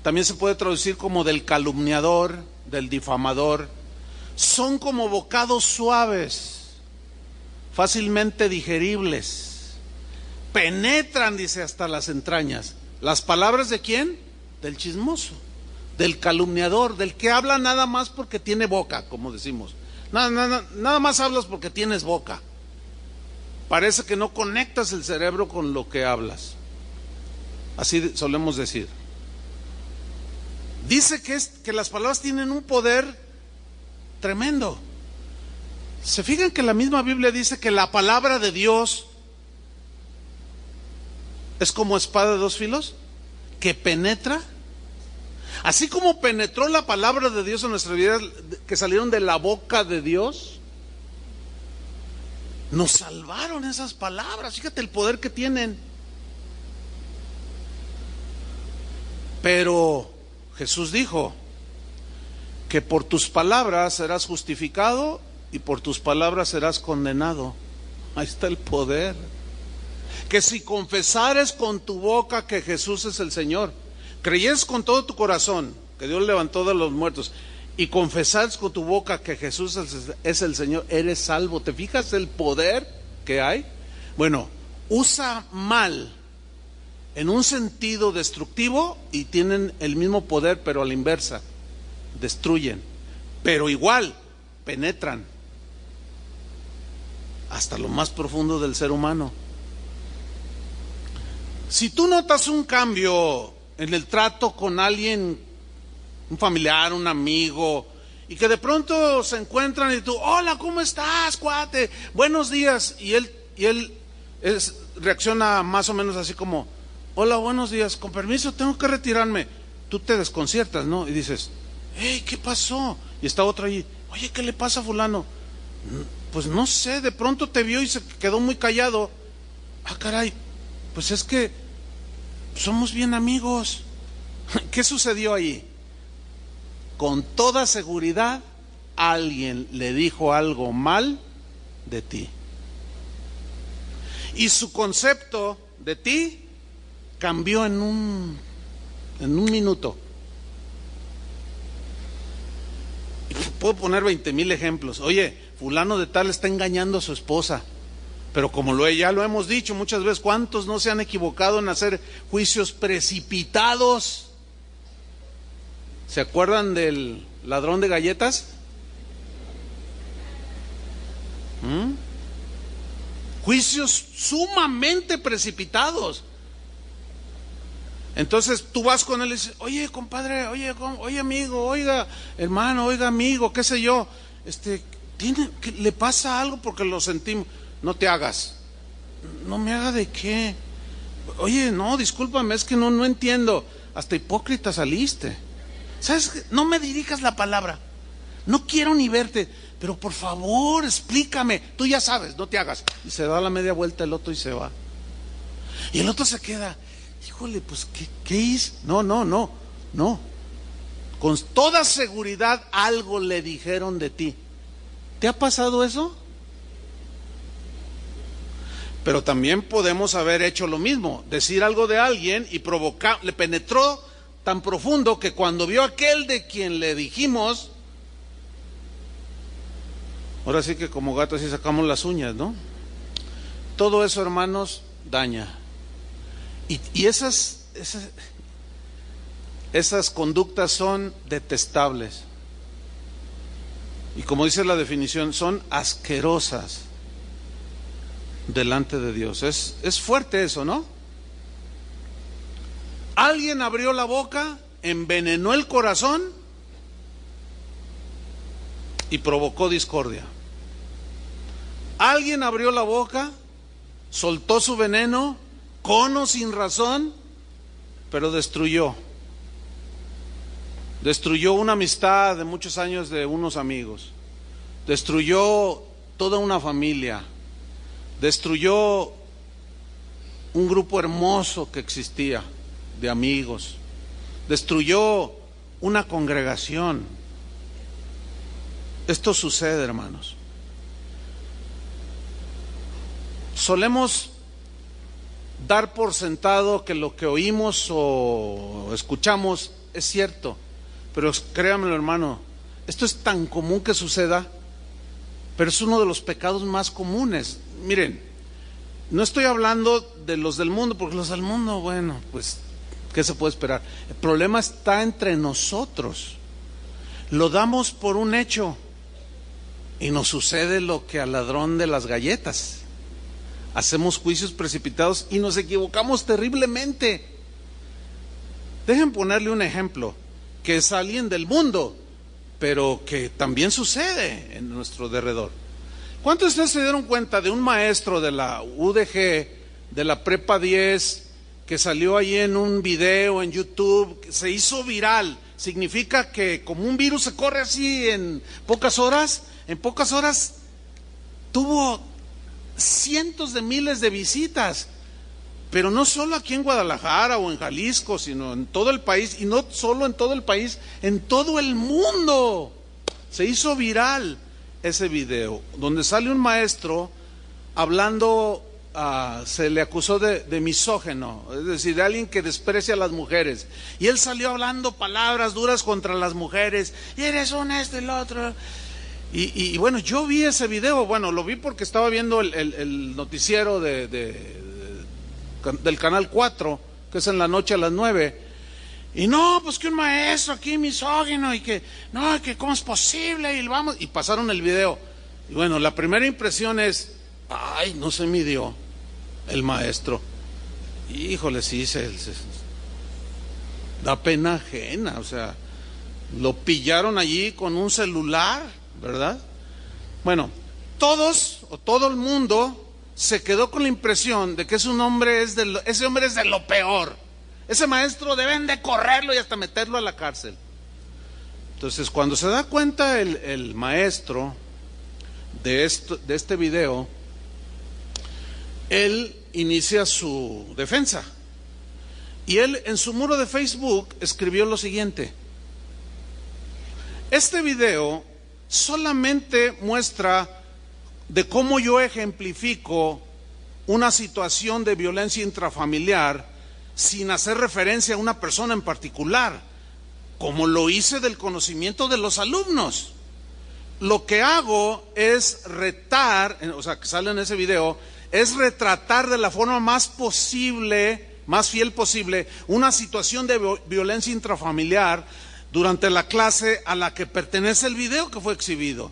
también se puede traducir como del calumniador, del difamador, son como bocados suaves, fácilmente digeribles, penetran, dice, hasta las entrañas. ¿Las palabras de quién? Del chismoso, del calumniador, del que habla nada más porque tiene boca, como decimos. Nada más hablas porque tienes boca. Parece que no conectas el cerebro con lo que hablas. Así solemos decir. Dice que las palabras tienen un poder tremendo. ¿Se fijan que la misma Biblia dice que la palabra de Dios es como espada de 2 filos? Que penetra. Así como penetró la palabra de Dios en nuestra vida, que salieron de la boca de Dios, nos salvaron esas palabras. Fíjate el poder que tienen. Pero Jesús dijo que por tus palabras serás justificado y por tus palabras serás condenado. Ahí está el poder. Que si confesares con tu boca que Jesús es el Señor, creyeres con todo tu corazón que Dios levantó de los muertos y confesares con tu boca que Jesús es el Señor, eres salvo. ¿Te fijas el poder que hay? Bueno, usa mal en un sentido destructivo y tienen el mismo poder, pero a la inversa. Destruyen, pero igual penetran hasta lo más profundo del ser humano. Si tú notas un cambio en el trato con alguien, un familiar, un amigo, y que de pronto se encuentran y tú, hola, ¿cómo estás, cuate? Buenos días. Y él reacciona más o menos así como, hola, buenos días, con permiso, tengo que retirarme. Tú te desconciertas, ¿no? Y dices, hey, ¿qué pasó? Y está otro allí, oye, ¿qué le pasa a fulano? Pues no sé, de pronto te vio y se quedó muy callado. Ah, caray, pues es que somos bien amigos. ¿Qué sucedió ahí? Con toda seguridad, alguien le dijo algo mal de ti. Y su concepto de ti cambió en un minuto. Puedo poner 20,000 ejemplos. Oye, fulano de tal está engañando a su esposa. Pero como ya lo hemos dicho muchas veces, ¿cuántos no se han equivocado en hacer juicios precipitados? ¿Se acuerdan del ladrón de galletas? Juicios sumamente precipitados. Entonces tú vas con él y dices, oye, compadre, oye amigo, oiga hermano, oiga amigo, qué sé yo, ¿le pasa algo? Porque lo sentimos. No te hagas. No me haga de qué. Oye, no, discúlpame, es que no entiendo. Hasta hipócrita saliste. ¿Sabes qué? No me dirijas la palabra. No quiero ni verte, pero por favor, explícame. Tú ya sabes, no te hagas. Y se da la media vuelta el otro y se va. Y el otro se queda, híjole, pues, ¿qué hice? No. Con toda seguridad algo le dijeron de ti. ¿Te ha pasado eso? Pero también podemos haber hecho lo mismo, decir algo de alguien y le penetró tan profundo que cuando vio aquel de quien le dijimos, ahora sí que como gatos así sacamos las uñas, ¿no? Todo eso, hermanos, daña. Y esas conductas son detestables. Y como dice la definición, son asquerosas delante de Dios. Es fuerte eso, ¿no? Alguien abrió la boca, envenenó el corazón y provocó discordia. Alguien abrió la boca, soltó su veneno, con o sin razón, pero destruyó una amistad de muchos años de unos amigos, destruyó toda una familia, destruyó un grupo hermoso que existía de amigos, destruyó una congregación. Esto sucede, hermanos. Solemos dar por sentado que lo que oímos o escuchamos es cierto, pero créanmelo, hermano, esto es tan común que suceda, pero es uno de los pecados más comunes. Miren, no estoy hablando de los del mundo, porque los del mundo, bueno, pues, ¿qué se puede esperar? El problema está entre nosotros. Lo damos por un hecho y nos sucede lo que al ladrón de las galletas. Hacemos juicios precipitados y nos equivocamos terriblemente. Dejen ponerle un ejemplo, que es alguien del mundo, pero que también sucede en nuestro derredor. ¿Cuántos de ustedes se dieron cuenta de un maestro de la UDG, de la Prepa 10, que salió ahí en un video en YouTube, que se hizo viral? Significa que como un virus se corre así en pocas horas tuvo cientos de miles de visitas, pero no solo aquí en Guadalajara o en Jalisco, sino en todo el país, y no solo en todo el país, en todo el mundo. Se hizo viral ese video, donde sale un maestro hablando, se le acusó de misógeno, es decir, de alguien que desprecia a las mujeres, y él salió hablando palabras duras contra las mujeres, y eres un esto y lo otro. Y bueno, yo vi ese video, bueno, lo vi porque estaba viendo el noticiero de del Canal 4, que es en la noche a las 9. Y no, pues que un maestro aquí misógino y que, no, que cómo es posible, y vamos, y pasaron el video. Y bueno, la primera impresión es, ay, no se midió el maestro. Híjole, sí, da pena ajena, o sea, lo pillaron allí con un celular, ¿verdad? Bueno, todo el mundo se quedó con la impresión de que ese hombre es de lo peor. Ese maestro deben de correrlo y hasta meterlo a la cárcel. Entonces, cuando se da cuenta el maestro de este video, él inicia su defensa. Y él en su muro de Facebook escribió lo siguiente: este video solamente muestra de cómo yo ejemplifico una situación de violencia intrafamiliar sin hacer referencia a una persona en particular, como lo hice del conocimiento de los alumnos. Lo que hago es retar, o sea, que sale en ese video, es retratar de la forma más fiel posible, una situación de violencia intrafamiliar durante la clase a la que pertenece el video que fue exhibido.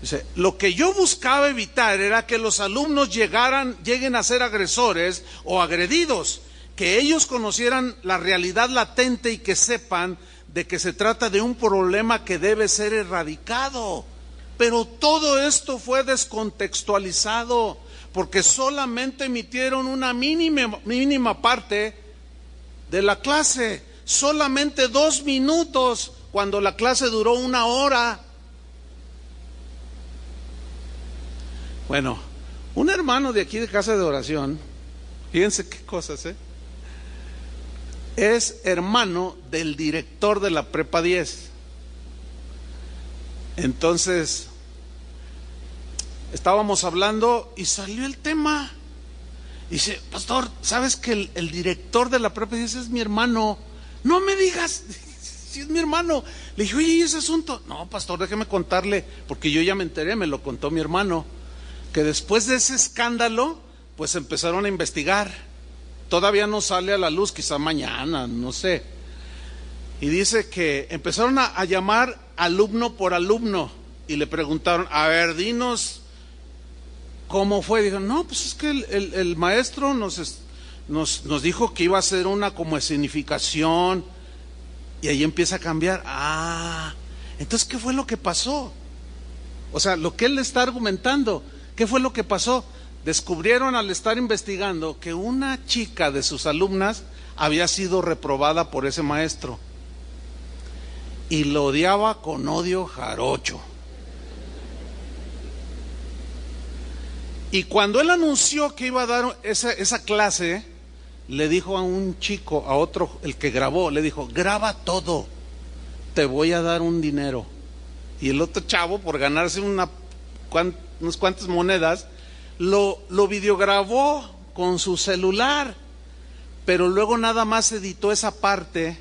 Dice, lo que yo buscaba evitar era que los alumnos lleguen a ser agresores o agredidos, que ellos conocieran la realidad latente y que sepan de que se trata de un problema que debe ser erradicado. Pero todo esto fue descontextualizado porque solamente emitieron una mínima parte de la clase, solamente 2 minutos cuando la clase duró 1 hora. Bueno, un hermano de aquí de Casa de Oración, fíjense qué cosas, es hermano del director de la Prepa 10. Entonces, estábamos hablando y salió el tema. Dice, pastor, ¿sabes que el director de la Prepa 10 es mi hermano? No me digas, si es mi hermano. Le dije, oye, ¿y ese asunto? No, pastor, déjeme contarle, porque yo ya me enteré, me lo contó mi hermano, que después de ese escándalo, pues empezaron a investigar. Todavía no sale a la luz, quizá mañana, no sé. Y dice que empezaron a llamar alumno por alumno y le preguntaron, a ver, dinos cómo fue. Dijo, no, pues es que el maestro nos dijo que iba a hacer una como escenificación, y ahí empieza a cambiar. Entonces, ¿qué fue lo que pasó? O sea, lo que él le está argumentando, ¿qué fue lo que pasó? Descubrieron al estar investigando que una chica de sus alumnas había sido reprobada por ese maestro y lo odiaba con odio jarocho. Y cuando él anunció que iba a dar esa clase, le dijo a un chico, a otro, el que grabó, le dijo, graba todo, te voy a dar un dinero. Y el otro chavo, por ganarse unas cuantas monedas, lo videograbó con su celular, pero luego nada más editó esa parte,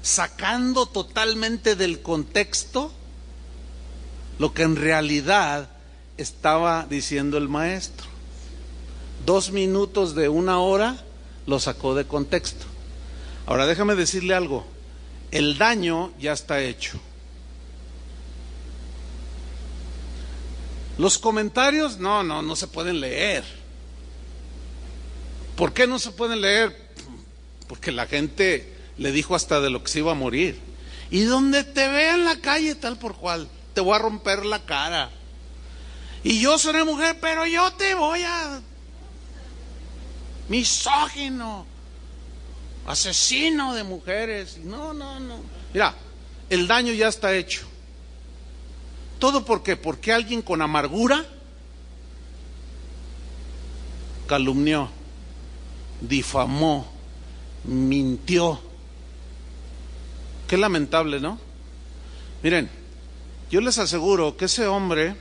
sacando totalmente del contexto lo que en realidad estaba diciendo el maestro. 2 minutos de 1 hora lo sacó de contexto. Ahora déjame decirle algo, el daño ya está hecho. Los comentarios no se pueden leer. ¿Por qué no se pueden leer? Porque la gente le dijo hasta de lo que se iba a morir. Y donde te vea en la calle tal por cual, te voy a romper la cara. Y yo seré mujer, pero yo te voy a... misógino, asesino de mujeres. No. Mira, el daño ya está hecho. ¿Todo por qué? Porque alguien con amargura calumnió, difamó, mintió. Qué lamentable, ¿no? Miren, yo les aseguro que ese hombre,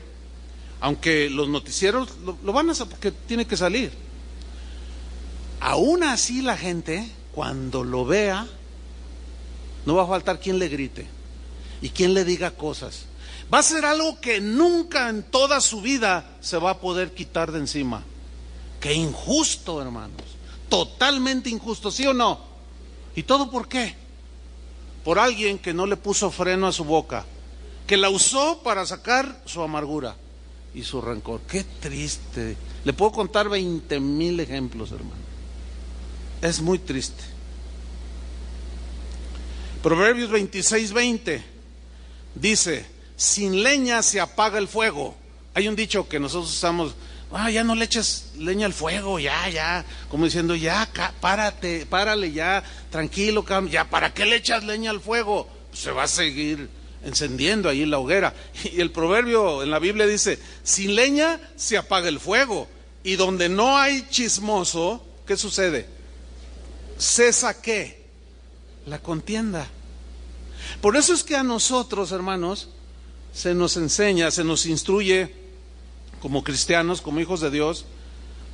aunque los noticieros lo van a hacer porque tiene que salir, aún así la gente, cuando lo vea, no va a faltar quien le grite y quien le diga cosas. Va a ser algo que nunca en toda su vida se va a poder quitar de encima. Qué injusto, hermanos. Totalmente injusto, ¿sí o no? ¿Y todo por qué? Por alguien que no le puso freno a su boca, que la usó para sacar su amargura y su rencor. Qué triste. Le puedo contar 20,000 ejemplos, hermano. Es muy triste. Proverbios 26:20 dice: sin leña se apaga el fuego. Hay un dicho que nosotros usamos: ya no le eches leña al fuego, ya, como diciendo, ya, párale, ya, tranquilo, ya, ¿para qué le echas leña al fuego? Pues se va a seguir encendiendo ahí la hoguera. Y el proverbio en la Biblia dice: sin leña se apaga el fuego. Y donde no hay chismoso, ¿qué sucede? Cesa ¿qué? La contienda. Por eso es que a nosotros, hermanos, se nos enseña, se nos instruye como cristianos, como hijos de Dios,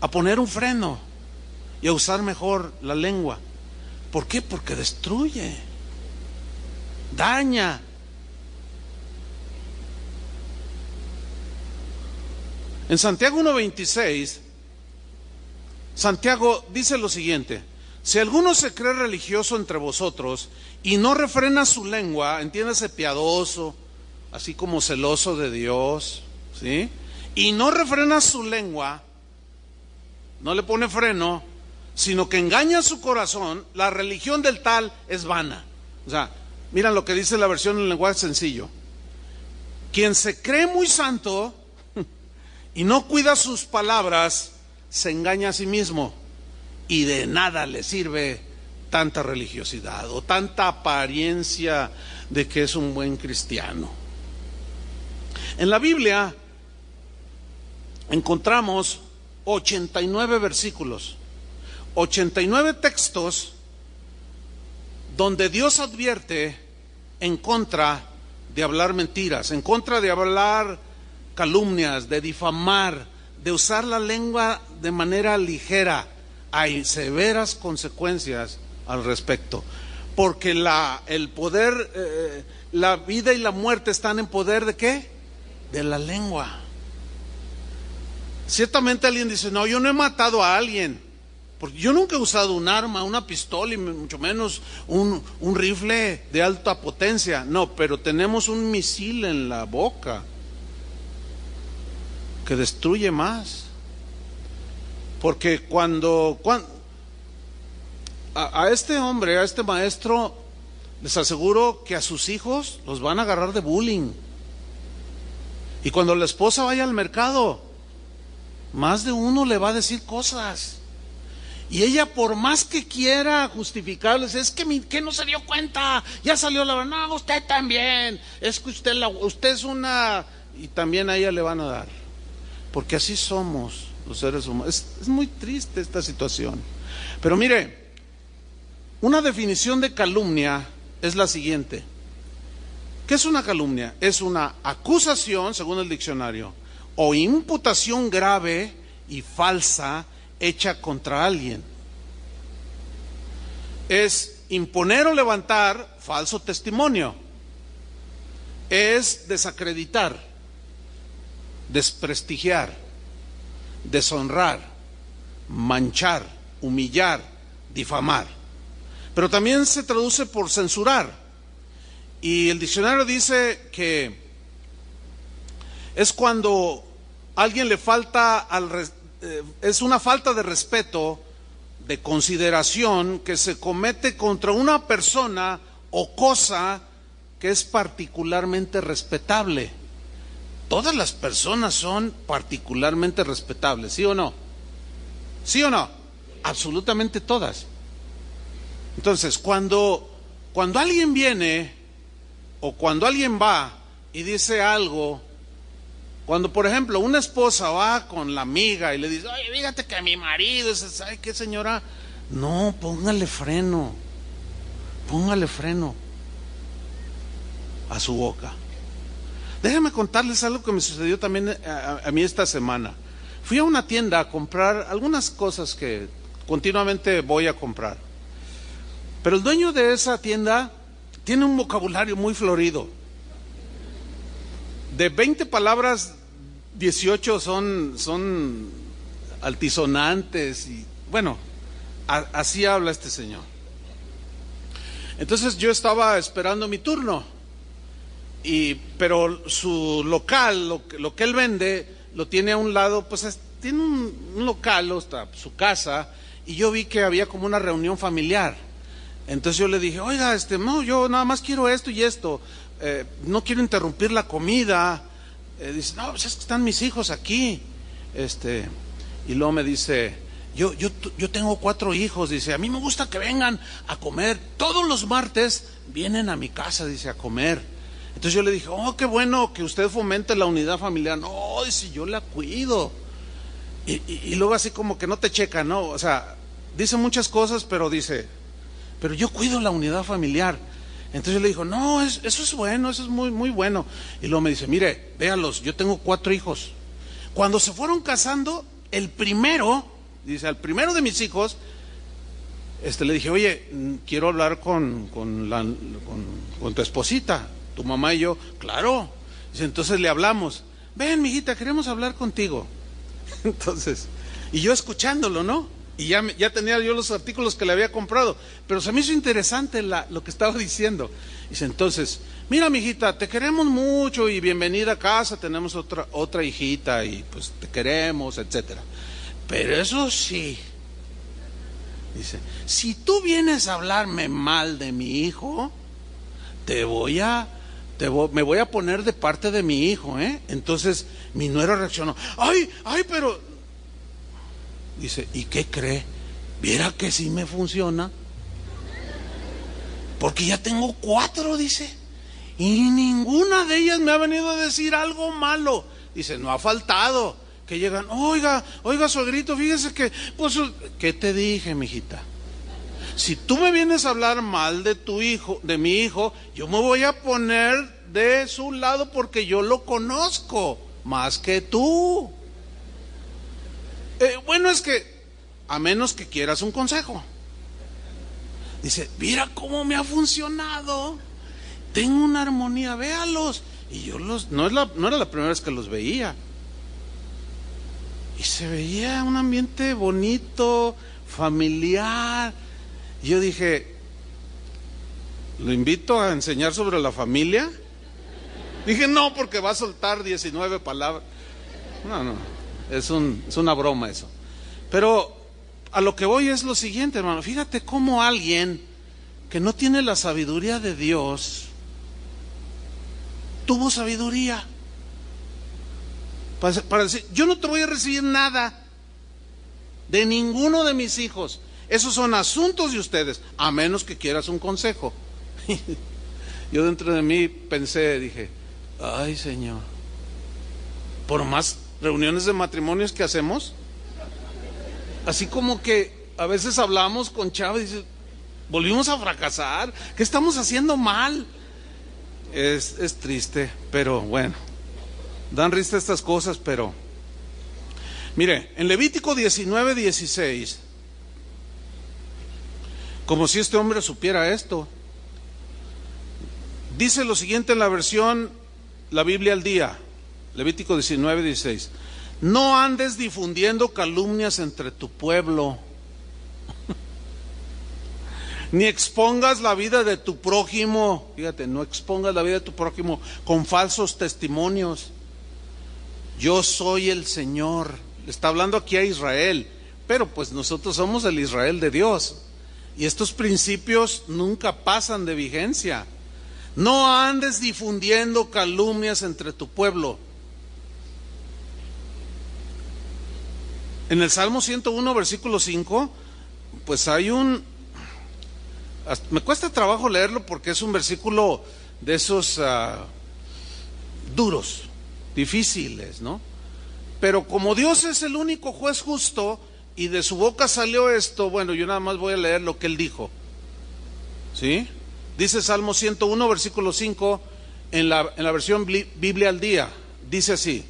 a poner un freno y a usar mejor la lengua. ¿Por qué? Porque destruye, daña. En Santiago 1:26, Santiago dice lo siguiente: si alguno se cree religioso entre vosotros y no refrena su lengua, entiéndase, piadoso, así como celoso de Dios, ¿sí? Y no refrena su lengua, no le pone freno, sino que engaña su corazón, la religión del tal es vana. O sea, miren lo que dice la versión en lenguaje sencillo: quien se cree muy santo y no cuida sus palabras, se engaña a sí mismo, y de nada le sirve tanta religiosidad o tanta apariencia de que es un buen cristiano. En la Biblia encontramos 89 versículos, 89 textos donde Dios advierte en contra de hablar mentiras, en contra de hablar calumnias, de difamar, de usar la lengua de manera ligera. Hay severas consecuencias al respecto, porque el poder, la vida y la muerte están en poder ¿de qué? De la lengua. Ciertamente alguien dice: no, yo no he matado a alguien, porque yo nunca he usado un arma, una pistola, y mucho menos un rifle de alta potencia. No, pero tenemos un misil en la boca que destruye más. Porque cuando a este hombre, a este maestro, les aseguro que a sus hijos los van a agarrar de bullying. Y cuando la esposa vaya al mercado, más de uno le va a decir cosas. Y ella, por más que quiera justificarles, es que no se dio cuenta, ya salió la verdad. No, usted también, es que usted es una... Y también a ella le van a dar, porque así somos los seres humanos. Es muy triste esta situación. Pero mire, una definición de calumnia es la siguiente. ¿Qué es una calumnia? Es una acusación, según el diccionario, o imputación grave y falsa hecha contra alguien. Es imponer o levantar falso testimonio. Es desacreditar, desprestigiar, deshonrar, manchar, humillar, difamar. Pero también se traduce por censurar. Y el diccionario dice que es cuando alguien le falta es una falta de respeto, de consideración que se comete contra una persona o cosa que es particularmente respetable. Todas las personas son particularmente respetables, ¿sí o no? ¿Sí o no? Absolutamente todas. Entonces, cuando alguien viene o cuando alguien va y dice algo, cuando por ejemplo una esposa va con la amiga y le dice: oye, fíjate que mi marido, ¿sabe qué, señora? No, póngale freno a su boca. Déjenme contarles algo que me sucedió también a mí esta semana. Fui a una tienda a comprar algunas cosas que continuamente voy a comprar, pero el dueño de esa tienda tiene un vocabulario muy florido. De 20 palabras, 18 son altisonantes y bueno, así habla este señor. Entonces yo estaba esperando mi turno, pero su local, lo que él vende, lo tiene a un lado, pues tiene un local, está su casa, y yo vi que había como una reunión familiar. Entonces yo le dije, oiga, no, yo nada más quiero esto y esto, no quiero interrumpir la comida. Dice, no, pues es que están mis hijos aquí. Y luego me dice, yo tengo 4 hijos, dice, a mí me gusta que vengan a comer, todos los martes vienen a mi casa, dice, a comer. Entonces yo le dije, oh, qué bueno que usted fomente la unidad familiar. No, dice, yo la cuido. Y luego así como que no te checa, ¿no? O sea, dice muchas cosas, pero dice, pero yo cuido la unidad familiar. Entonces yo le digo, no, eso es bueno, eso es muy, muy bueno. Y luego me dice, mire, véalos, yo tengo 4 hijos. Cuando se fueron casando, el primero, dice, al primero de mis hijos, le dije, oye, quiero hablar con tu esposita, tu mamá y yo. Claro. Dice, entonces le hablamos, ven, mijita, queremos hablar contigo. Entonces, y yo escuchándolo, ¿no? Y ya tenía yo los artículos que le había comprado, pero se me hizo interesante lo que estaba diciendo. Dice, entonces, mira, mijita, te queremos mucho y bienvenida a casa, tenemos otra hijita y pues te queremos, etcétera. Pero eso sí, dice, si tú vienes a hablarme mal de mi hijo, me voy a poner de parte de mi hijo, ¿eh? Entonces mi nuera reaccionó, ay, pero, dice, ¿y qué cree? ¿Viera que sí me funciona? Porque ya tengo 4, dice, y ninguna de ellas me ha venido a decir algo malo. Dice, no ha faltado que llegan, oiga, suegrito, fíjese que, pues, ¿qué te dije, mijita? Si tú me vienes a hablar mal de tu hijo, de mi hijo, yo me voy a poner de su lado porque yo lo conozco más que tú. Bueno, es que, a menos que quieras un consejo. Dice, mira cómo me ha funcionado. Tengo una armonía, véalos. Y yo no era la primera vez que los veía. Y se veía un ambiente bonito, familiar. Y yo dije, ¿lo invito a enseñar sobre la familia? Dije, no, porque va a soltar 19 palabras. No, es una broma eso. Pero a lo que voy es lo siguiente, hermano. Fíjate cómo alguien que no tiene la sabiduría de Dios tuvo sabiduría para decir, yo no te voy a recibir nada de ninguno de mis hijos. Esos son asuntos de ustedes, a menos que quieras un consejo. Yo dentro de mí pensé, dije, ay, Señor, por más reuniones de matrimonios que hacemos, así como que a veces hablamos con Chava y dice, volvimos a fracasar, ¿qué estamos haciendo mal? Es triste, pero bueno, dan risa estas cosas, pero mire, en Levítico 19:16, como si este hombre supiera esto, dice lo siguiente en la versión, la Biblia al día, Levítico 19:16, no andes difundiendo calumnias entre tu pueblo, ni expongas la vida de tu prójimo, fíjate, no expongas la vida de tu prójimo con falsos testimonios. Yo soy el Señor. Está hablando aquí a Israel, pero pues nosotros somos el Israel de Dios. Y estos principios nunca pasan de vigencia. No andes difundiendo calumnias entre tu pueblo. En el Salmo 101, versículo 5, pues hay me cuesta trabajo leerlo porque es un versículo de esos duros, difíciles, ¿no? Pero como Dios es el único juez justo y de su boca salió esto, bueno, yo nada más voy a leer lo que él dijo. ¿Sí? Dice Salmo 101, versículo 5, en la versión Biblia al día, dice así,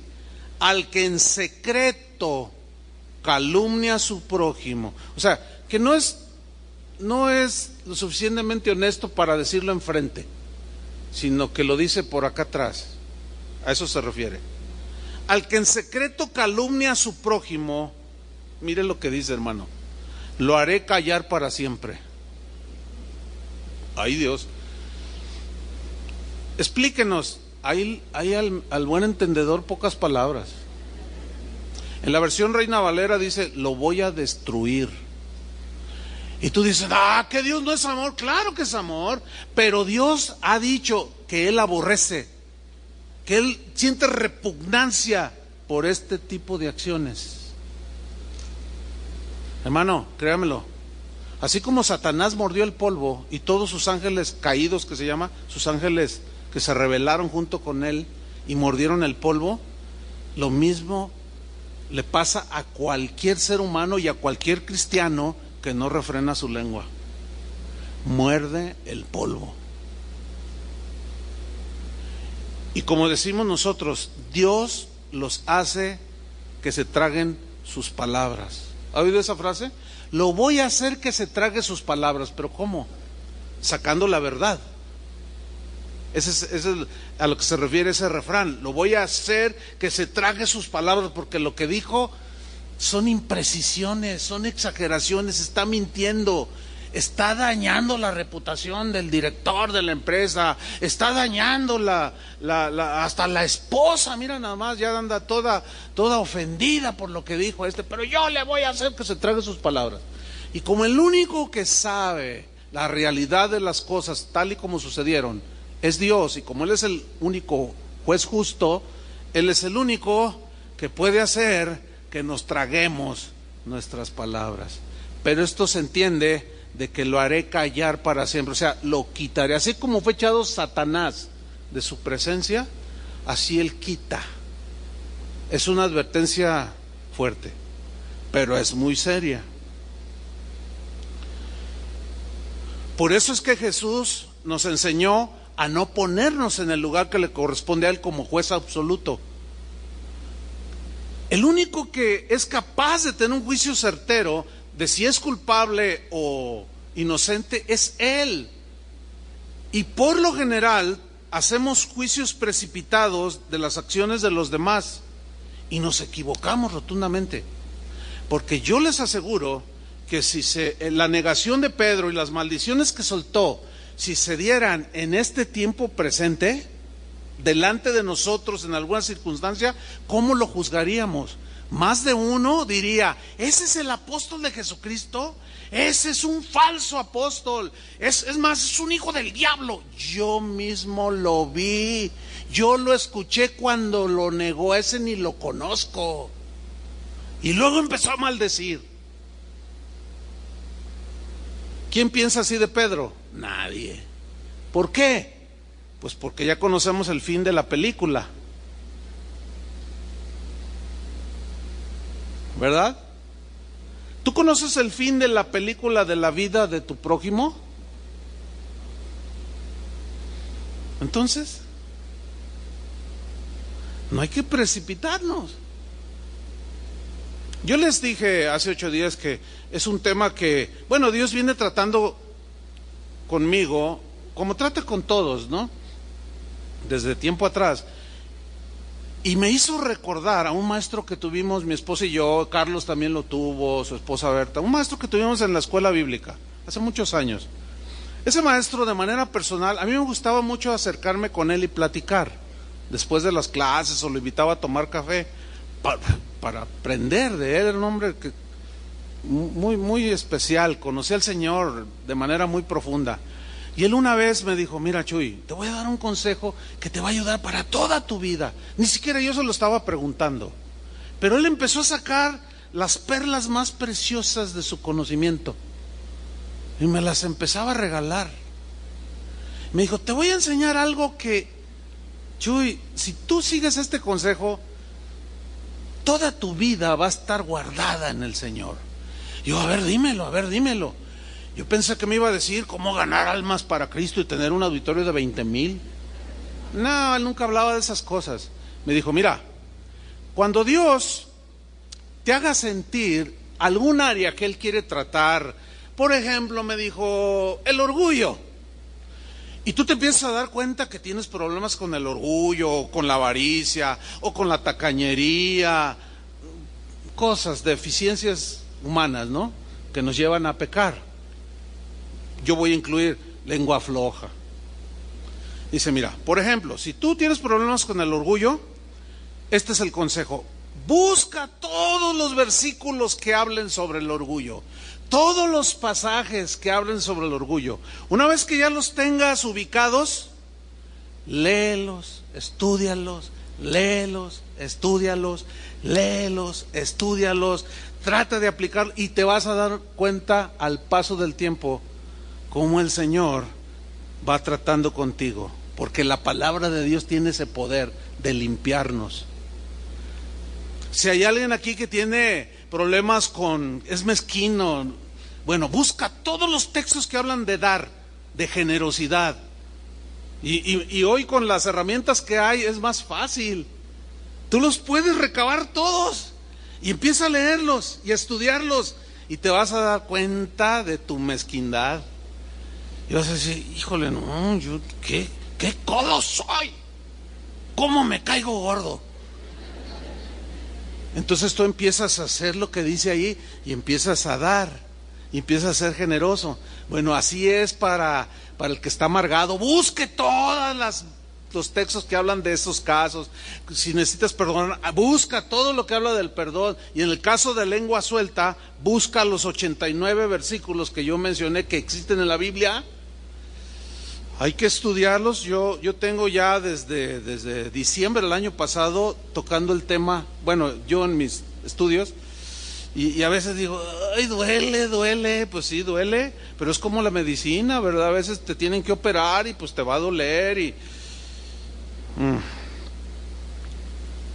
al que en secreto calumnia a su prójimo. O sea, que no es lo suficientemente honesto para decirlo enfrente, sino que lo dice por acá atrás. A eso se refiere. Al que en secreto calumnia a su prójimo Mire lo que dice, hermano. Lo haré callar para siempre. Ay, Dios. Explíquenos. Hay al buen entendedor pocas palabras. En la versión Reina Valera dice, lo voy a destruir. Y tú dices, que Dios no es amor. Claro que es amor, pero Dios ha dicho que Él aborrece, que Él siente repugnancia por este tipo de acciones. Hermano, créamelo, así como Satanás mordió el polvo y todos sus ángeles caídos, que se llama, sus ángeles que se rebelaron junto con él y mordieron el polvo, lo mismo le pasa a cualquier ser humano y a cualquier cristiano que no refrena su lengua. Muerde el polvo. Y como decimos nosotros, Dios los hace que se traguen sus palabras. ¿Ha oído esa frase? Lo voy a hacer que se trague sus palabras. ¿Pero cómo? Sacando la verdad. Ese es a lo que se refiere ese refrán. Lo voy a hacer que se trague sus palabras, porque lo que dijo son imprecisiones, son exageraciones, está mintiendo, está dañando la reputación del director de la empresa, está dañando hasta la esposa. Mira nada más, ya anda toda ofendida por lo que dijo pero yo le voy a hacer que se trague sus palabras. Y como el único que sabe la realidad de las cosas tal y como sucedieron es Dios, y como Él es el único juez justo, Él es el único que puede hacer que nos traguemos nuestras palabras. Pero esto se entiende de que lo haré callar para siempre, o sea, lo quitaré. Así como fue echado Satanás de su presencia, así Él quita. Es una advertencia fuerte, pero es muy seria. Por eso es que Jesús nos enseñó a no ponernos en el lugar que le corresponde a Él como juez absoluto. El único que es capaz de tener un juicio certero de si es culpable o inocente es Él. Y por lo general hacemos juicios precipitados de las acciones de los demás y nos equivocamos rotundamente. Porque yo les aseguro que si la negación de Pedro y las maldiciones que soltó, si se dieran en este tiempo presente, delante de nosotros en alguna circunstancia, ¿cómo lo juzgaríamos? Más de uno diría, ese es el apóstol de Jesucristo, ese es un falso apóstol, es más, es un hijo del diablo. Yo mismo lo vi, yo lo escuché cuando lo negó, ese ni lo conozco. Y luego empezó a maldecir. ¿Quién piensa así de Pedro? Nadie. ¿Por qué? Pues porque ya conocemos el fin de la película, ¿verdad? ¿Tú conoces el fin de la película de la vida de tu prójimo? Entonces, no hay que precipitarnos. Yo les dije hace 8 días que es un tema que, bueno, Dios viene tratando conmigo, como trata con todos, ¿no? Desde tiempo atrás. Y me hizo recordar a un maestro que tuvimos, mi esposa y yo, Carlos también lo tuvo, su esposa Berta, un maestro que tuvimos en la escuela bíblica, hace muchos años. Ese maestro, de manera personal, a mí me gustaba mucho acercarme con él y platicar, después de las clases, o lo invitaba a tomar café, para aprender de él. Era un hombre que muy, muy especial, conocía al Señor de manera muy profunda. Y él una vez me dijo, mira Chuy, te voy a dar un consejo que te va a ayudar para toda tu vida. Ni siquiera yo se lo estaba preguntando, pero él empezó a sacar las perlas más preciosas de su conocimiento y me las empezaba a regalar. Me dijo, te voy a enseñar algo que, Chuy, si tú sigues este consejo, toda tu vida va a estar guardada en el Señor. Yo, a ver, dímelo. Yo pensé que me iba a decir cómo ganar almas para Cristo y tener un auditorio de 20,000. No, él nunca hablaba de esas cosas. Me dijo, mira, cuando Dios te haga sentir algún área que Él quiere tratar, por ejemplo, me dijo, el orgullo, y tú te empiezas a dar cuenta que tienes problemas con el orgullo, o con la avaricia, o con la tacañería, cosas, deficiencias humanas, ¿no?, que nos llevan a pecar. Yo voy a incluir lengua floja. Dice, mira, por ejemplo, si tú tienes problemas con el orgullo, este es el consejo: busca todos los versículos que hablen sobre el orgullo, todos los pasajes que hablen sobre el orgullo. Una vez que ya los tengas ubicados, léelos, estúdialos, léelos, estúdialos, léelos, estúdialos, trata de aplicar y te vas a dar cuenta al paso del tiempo cómo el Señor va tratando contigo, porque la palabra de Dios tiene ese poder de limpiarnos. Si hay alguien aquí que tiene problemas es mezquino, bueno, busca todos los textos que hablan de dar, de generosidad. Y hoy con las herramientas que hay es más fácil. Tú los puedes recabar todos y empieza a leerlos y a estudiarlos y te vas a dar cuenta de tu mezquindad. Y vas a decir, híjole, no, yo qué codo soy, cómo me caigo gordo. Entonces tú empiezas a hacer lo que dice ahí y empiezas a dar, y empiezas a ser generoso. Bueno, así es para el que está amargado. Busque todos los textos que hablan de esos casos. Si necesitas perdón, busca todo lo que habla del perdón. Y en el caso de lengua suelta, busca los 89 versículos que yo mencioné que existen en la Biblia. Hay que estudiarlos. Yo tengo ya desde diciembre del año pasado tocando el tema, bueno, yo en mis estudios, y a veces digo, ay, duele, pues sí, duele, pero es como la medicina, ¿verdad? A veces te tienen que operar y pues te va a doler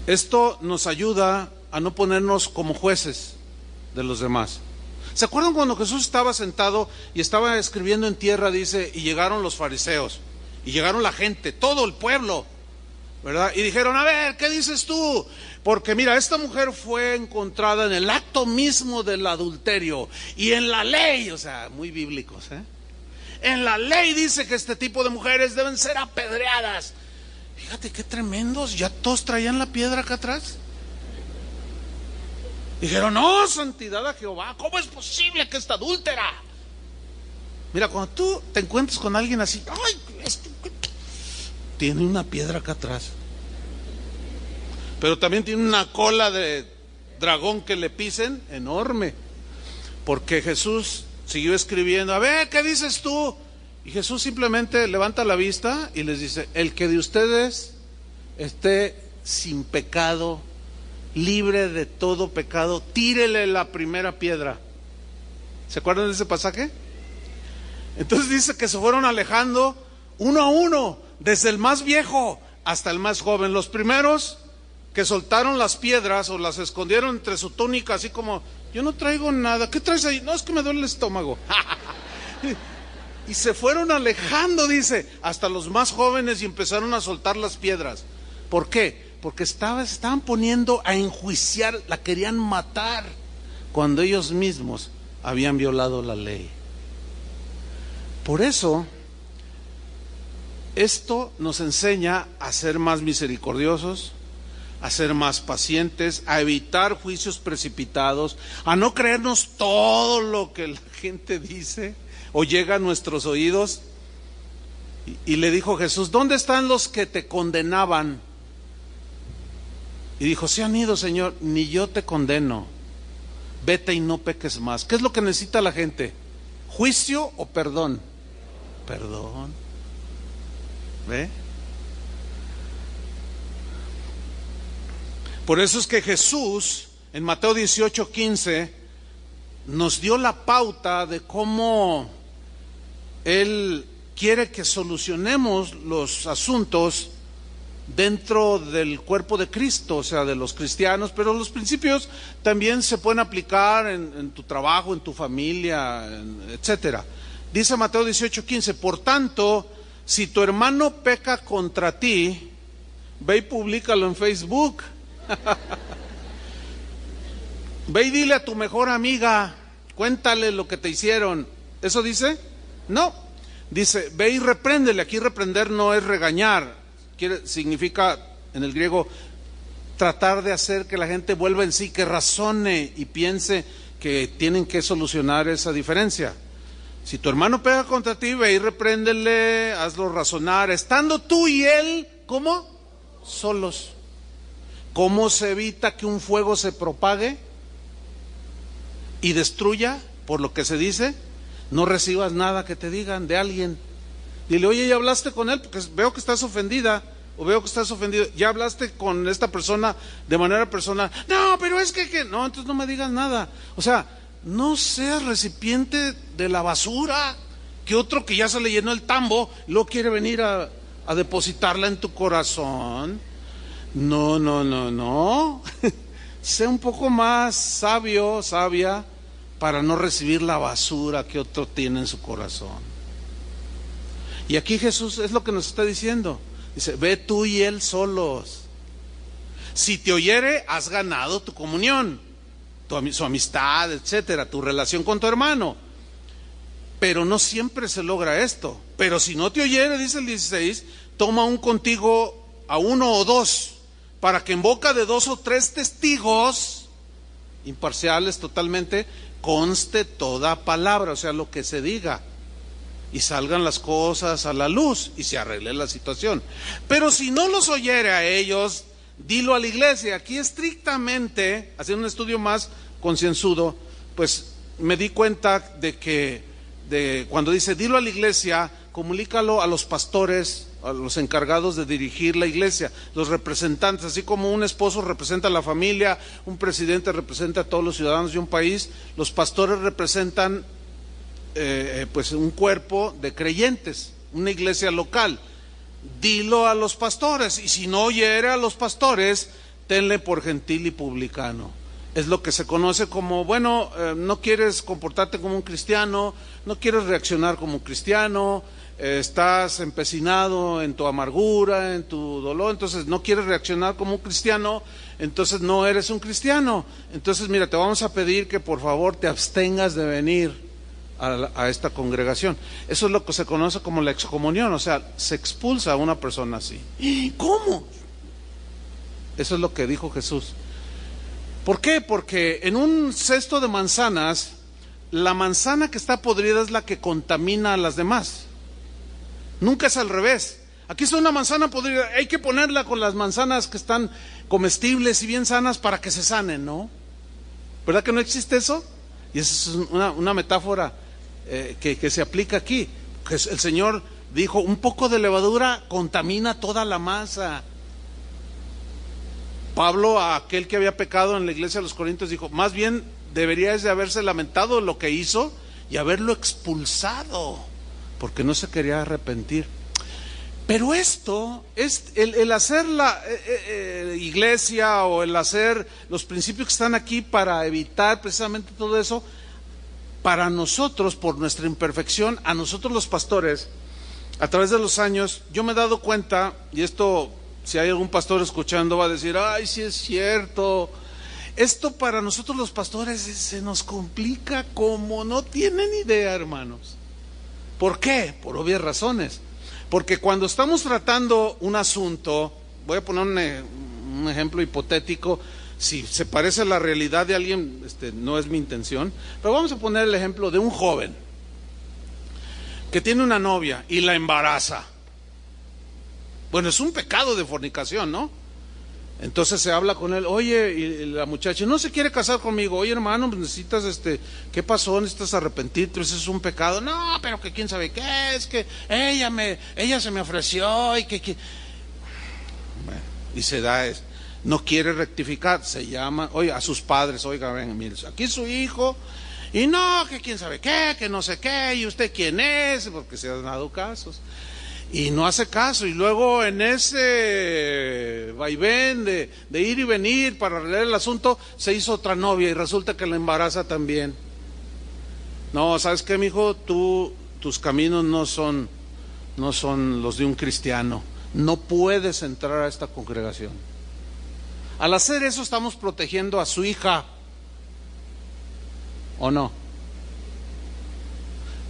Esto nos ayuda a no ponernos como jueces de los demás. ¿Se acuerdan cuando Jesús estaba sentado y estaba escribiendo en tierra, dice, y llegaron los fariseos, y llegaron la gente, todo el pueblo, ¿verdad? Y dijeron, a ver, ¿qué dices tú? Porque mira, esta mujer fue encontrada en el acto mismo del adulterio, y en la ley, o sea, muy bíblicos, en la ley dice que este tipo de mujeres deben ser apedreadas. Fíjate qué tremendos, ya todos traían la piedra acá atrás. Dijeron, no, santidad a Jehová, ¿cómo es posible que esta adúltera? Mira, cuando tú te encuentras con alguien así, ay, tiene una piedra acá atrás, pero también tiene una cola de dragón que le pisen enorme, porque Jesús siguió escribiendo, a ver, ¿qué dices tú? Y Jesús simplemente levanta la vista y les dice, el que de ustedes esté sin pecado, libre de todo pecado, tírele la primera piedra. ¿Se acuerdan de ese pasaje? Entonces dice que se fueron alejando uno a uno, desde el más viejo hasta el más joven. Los primeros que soltaron las piedras o las escondieron entre su túnica, así como, yo no traigo nada, ¿qué traes ahí? No, es que me duele el estómago. Y se fueron alejando, dice, hasta los más jóvenes, y empezaron a soltar las piedras. ¿Por qué? Porque estaban poniendo a enjuiciar, la querían matar, cuando ellos mismos habían violado la ley. Por eso, esto nos enseña a ser más misericordiosos, a ser más pacientes, a evitar juicios precipitados, a no creernos todo lo que la gente dice o llega a nuestros oídos. Y le dijo Jesús, ¿dónde están los que te condenaban? Y dijo, se han ido, Señor, ni yo te condeno, vete y no peques más. ¿Qué es lo que necesita la gente? ¿Juicio o perdón? Perdón. ¿Ve? Por eso es que Jesús en Mateo 18:15 nos dio la pauta de cómo Él quiere que solucionemos los asuntos dentro del cuerpo de Cristo, o sea, de los cristianos, pero los principios también se pueden aplicar en tu trabajo, en tu familia, etcétera. Dice Mateo 18:15, por tanto, si tu hermano peca contra ti, ve y públicalo en Facebook. Ve y dile a tu mejor amiga, cuéntale lo que te hicieron. ¿Eso dice? No. Dice, ve y repréndele. Aquí reprender no es regañar. Significa en el griego tratar de hacer que la gente vuelva en sí, que razone y piense que tienen que solucionar esa diferencia. Si tu hermano pega contra ti, ve y repréndele, hazlo razonar, estando tú y él, ¿cómo? Solos. ¿Cómo se evita que un fuego se propague y destruya? Por lo que se dice, no recibas nada que te digan de alguien. Dile, oye, ¿ya hablaste con él? Porque veo que estás ofendida, o veo que estás ofendido. ¿Ya hablaste con esta persona de manera personal? No, pero es que... No, entonces no me digas nada. O sea, no seas recipiente de la basura que otro que ya se le llenó el tambo, luego quiere venir a depositarla en tu corazón. No. Sé un poco más sabio, sabia, para no recibir la basura que otro tiene en su corazón. Y aquí Jesús es lo que nos está diciendo. Dice, ve tú y él solos. Si te oyere, has ganado tu comunión, su amistad, etcétera, tu relación con tu hermano. Pero no siempre se logra esto. Pero si no te oyere, dice el 16, toma un contigo a uno o dos, para que en boca de 2 o 3 testigos, imparciales totalmente, conste toda palabra, o sea, lo que se diga, y salgan las cosas a la luz y se arregle la situación. Pero si no los oyere a ellos, dilo a la iglesia. Aquí estrictamente, haciendo un estudio más concienzudo, pues me di cuenta de que cuando dice dilo a la iglesia, comunícalo a los pastores, a los encargados de dirigir la iglesia, los representantes, así como un esposo representa a la familia, un presidente representa a todos los ciudadanos de un país, los pastores representan pues un cuerpo de creyentes, una iglesia local. Dilo a los pastores, y si no oyere a los pastores, tenle por gentil y publicano. Es lo que se conoce como, bueno, no quieres comportarte como un cristiano, no quieres reaccionar como un cristiano, estás empecinado en tu amargura, en tu dolor, entonces no quieres reaccionar como un cristiano, entonces no eres un cristiano. Entonces mira, te vamos a pedir que por favor te abstengas de venir a esta congregación. Eso es lo que se conoce como la excomunión, o sea, se expulsa a una persona así. ¿Cómo? Eso es lo que dijo Jesús. ¿Por qué? Porque en un cesto de manzanas, la manzana que está podrida es la que contamina a las demás. Nunca es al revés. Aquí está una manzana podrida, hay que ponerla con las manzanas que están comestibles y bien sanas para que se sanen, ¿no? ¿Verdad que no existe eso? Y esa es una metáfora que se aplica aquí. Que el Señor dijo, un poco de levadura contamina toda la masa. Pablo, a aquel que había pecado en la iglesia de los Corintios, dijo, más bien deberíais de haberse lamentado de lo que hizo y haberlo expulsado, porque no se quería arrepentir. Pero esto es el hacer la iglesia, o el hacer los principios que están aquí para evitar precisamente todo eso. Para nosotros, por nuestra imperfección, a nosotros los pastores, a través de los años, yo me he dado cuenta, y esto, si hay algún pastor escuchando, va a decir, ay, sí es cierto. Esto para nosotros los pastores se nos complica como no tienen idea, hermanos. ¿Por qué? Por obvias razones. Porque cuando estamos tratando un asunto, voy a poner un ejemplo hipotético, si se parece a la realidad de alguien, no es mi intención, pero vamos a poner el ejemplo de un joven que tiene una novia y la embaraza. Bueno, es un pecado de fornicación, ¿no? Entonces se habla con él, oye, y la muchacha no se quiere casar conmigo, oye hermano, necesitas, ¿qué pasó? Necesitas arrepentirte, eso es un pecado. No, pero que quién sabe qué, es que ella se me ofreció y que... Bueno, y se da eso. No quiere rectificar, se llama, oye, a sus padres, oiga, ven, mire, aquí es su hijo, y no, que quién sabe qué, que no sé qué, y usted quién es, porque se han dado casos. Y no hace caso, y luego en ese vaivén de ir y venir para arreglar el asunto, se hizo otra novia y resulta que la embaraza también. No, ¿sabes qué, mijo? Tus caminos no son los de un cristiano. No puedes entrar a esta congregación. Al hacer eso estamos protegiendo a su hija, ¿o no?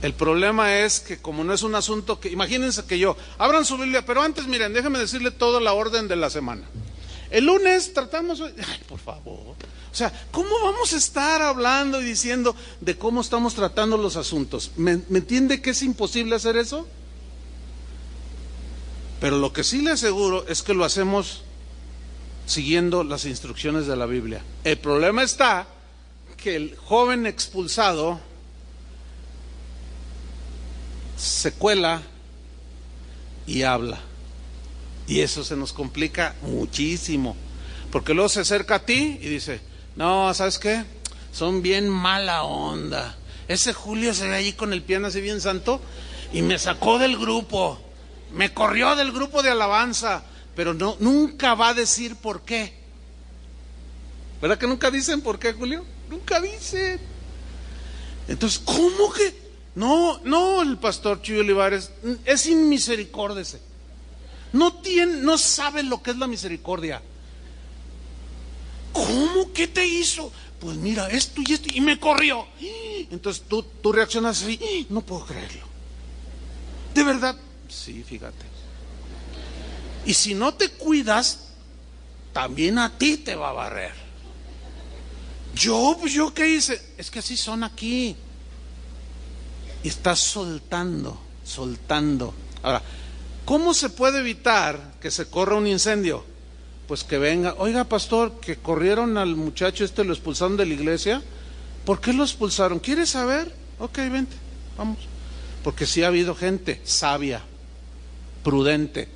El problema es que como no es un asunto que, imagínense que abran su Biblia, pero antes miren, déjenme decirle toda la orden de la semana. El lunes tratamos, ay, por favor. O sea, ¿cómo vamos a estar hablando y diciendo de cómo estamos tratando los asuntos? ¿Me entiende que es imposible hacer eso? Pero lo que sí le aseguro es que lo hacemos siguiendo las instrucciones de la Biblia. El problema está que el joven expulsado se cuela y habla. Y eso se nos complica muchísimo. Porque luego se acerca a ti y dice, no, ¿sabes qué? Son bien mala onda. Ese Julio se ve allí con el piano así bien santo y me sacó del grupo. Me corrió del grupo de alabanza. Pero no, nunca va a decir por qué. ¿Verdad que nunca dicen por qué, Julio? Nunca dicen. Entonces, ¿cómo que? No, el pastor Chuy Olivares es inmisericórdese. No sabe lo que es la misericordia. ¿Cómo? ¿Qué te hizo? Pues mira, esto y esto, y me corrió. Entonces tú reaccionas así, no puedo creerlo. ¿De verdad? Sí, fíjate. Y si no te cuidas, también a ti te va a barrer. ¿Yo qué hice? Es que así son aquí. Y estás soltando. Ahora, ¿cómo se puede evitar que se corra un incendio? Pues que venga, oiga pastor, que corrieron al muchacho lo expulsaron de la iglesia. ¿Por qué lo expulsaron? ¿Quieres saber? Ok, vente, vamos. Porque sí ha habido gente sabia, prudente,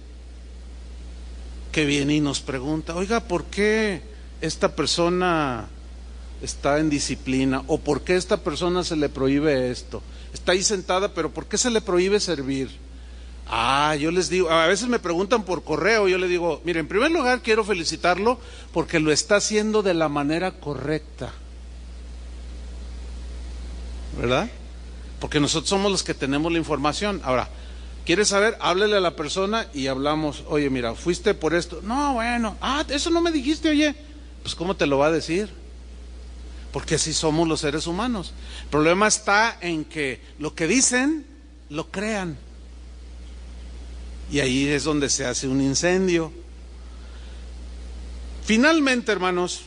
que viene y nos pregunta, oiga, ¿por qué esta persona está en disciplina? ¿O por qué a esta persona se le prohíbe esto? Está ahí sentada, pero ¿por qué se le prohíbe servir? Yo les digo, a veces me preguntan por correo, yo le digo, mire, en primer lugar quiero felicitarlo porque lo está haciendo de la manera correcta, ¿verdad? Porque nosotros somos los que tenemos la información. Ahora, ¿quieres saber? Háblele a la persona y hablamos, oye, mira, fuiste por esto. No, bueno, eso no me dijiste, oye. Pues ¿cómo te lo va a decir? Porque así somos los seres humanos. El problema está en que lo que dicen, lo crean. Y ahí es donde se hace un incendio. Finalmente, hermanos,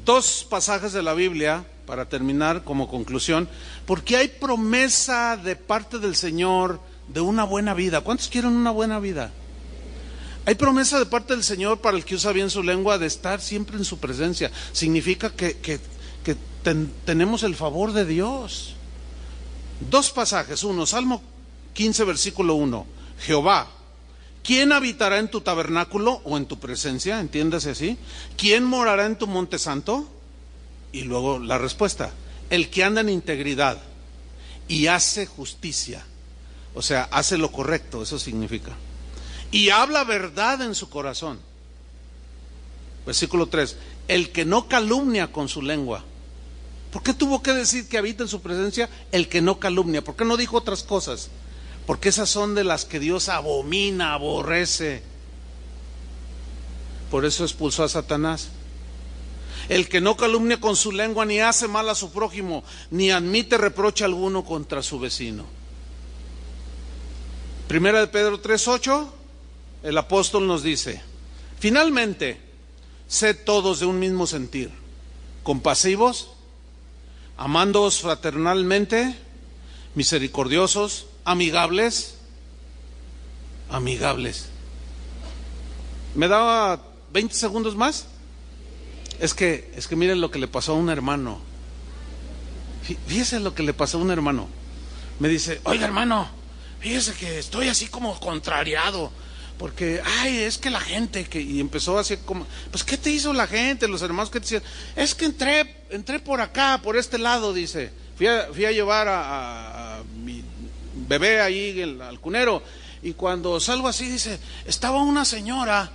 2 pasajes de la Biblia para terminar como conclusión, porque hay promesa de parte del Señor de una buena vida. ¿Cuántos quieren una buena vida? Hay promesa de parte del Señor para el que usa bien su lengua de estar siempre en su presencia. Significa que tenemos el favor de Dios. 2 pasajes. Uno, Salmo 15, versículo 1. Jehová, ¿quién habitará en tu tabernáculo o en tu presencia? Entiéndase así. ¿Quién morará en tu monte santo? Y luego la respuesta, el que anda en integridad y hace justicia, o sea, hace lo correcto, eso significa, y habla verdad en su corazón. Versículo 3, el que no calumnia con su lengua. ¿Por qué tuvo que decir que habita en su presencia el que no calumnia? ¿Por qué no dijo otras cosas? Porque esas son de las que Dios abomina, aborrece. Por eso expulsó a Satanás. El que no calumnia con su lengua, ni hace mal a su prójimo, ni admite reproche alguno contra su vecino. Primera de Pedro 3:8, el apóstol nos dice, finalmente, sed todos de un mismo sentir, compasivos, amándoos fraternalmente, misericordiosos, amigables. ¿Me daba 20 segundos más? Es que miren lo que le pasó a un hermano. Fíjese lo que le pasó a un hermano. Me dice, oiga hermano, fíjese que estoy así como contrariado, porque, es que la gente, y empezó así como, pues ¿qué te hizo la gente, los hermanos que te decían? Es que entré por acá, por este lado, dice, fui a llevar a mi bebé ahí al cunero, y cuando salgo así, dice, estaba una señora,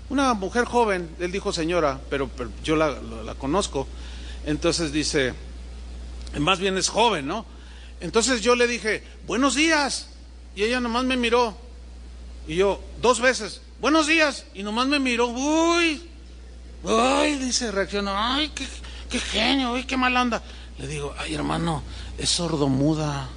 una mujer joven, él dijo señora, pero yo la conozco, entonces dice, más bien es joven, ¿no? Entonces yo le dije, buenos días, y ella nomás me miró, y yo 2 veces, buenos días, y nomás me miró, uy, dice, reaccionó, ay, qué genio, uy, qué mala onda. Le digo, ay hermano, es sordomuda.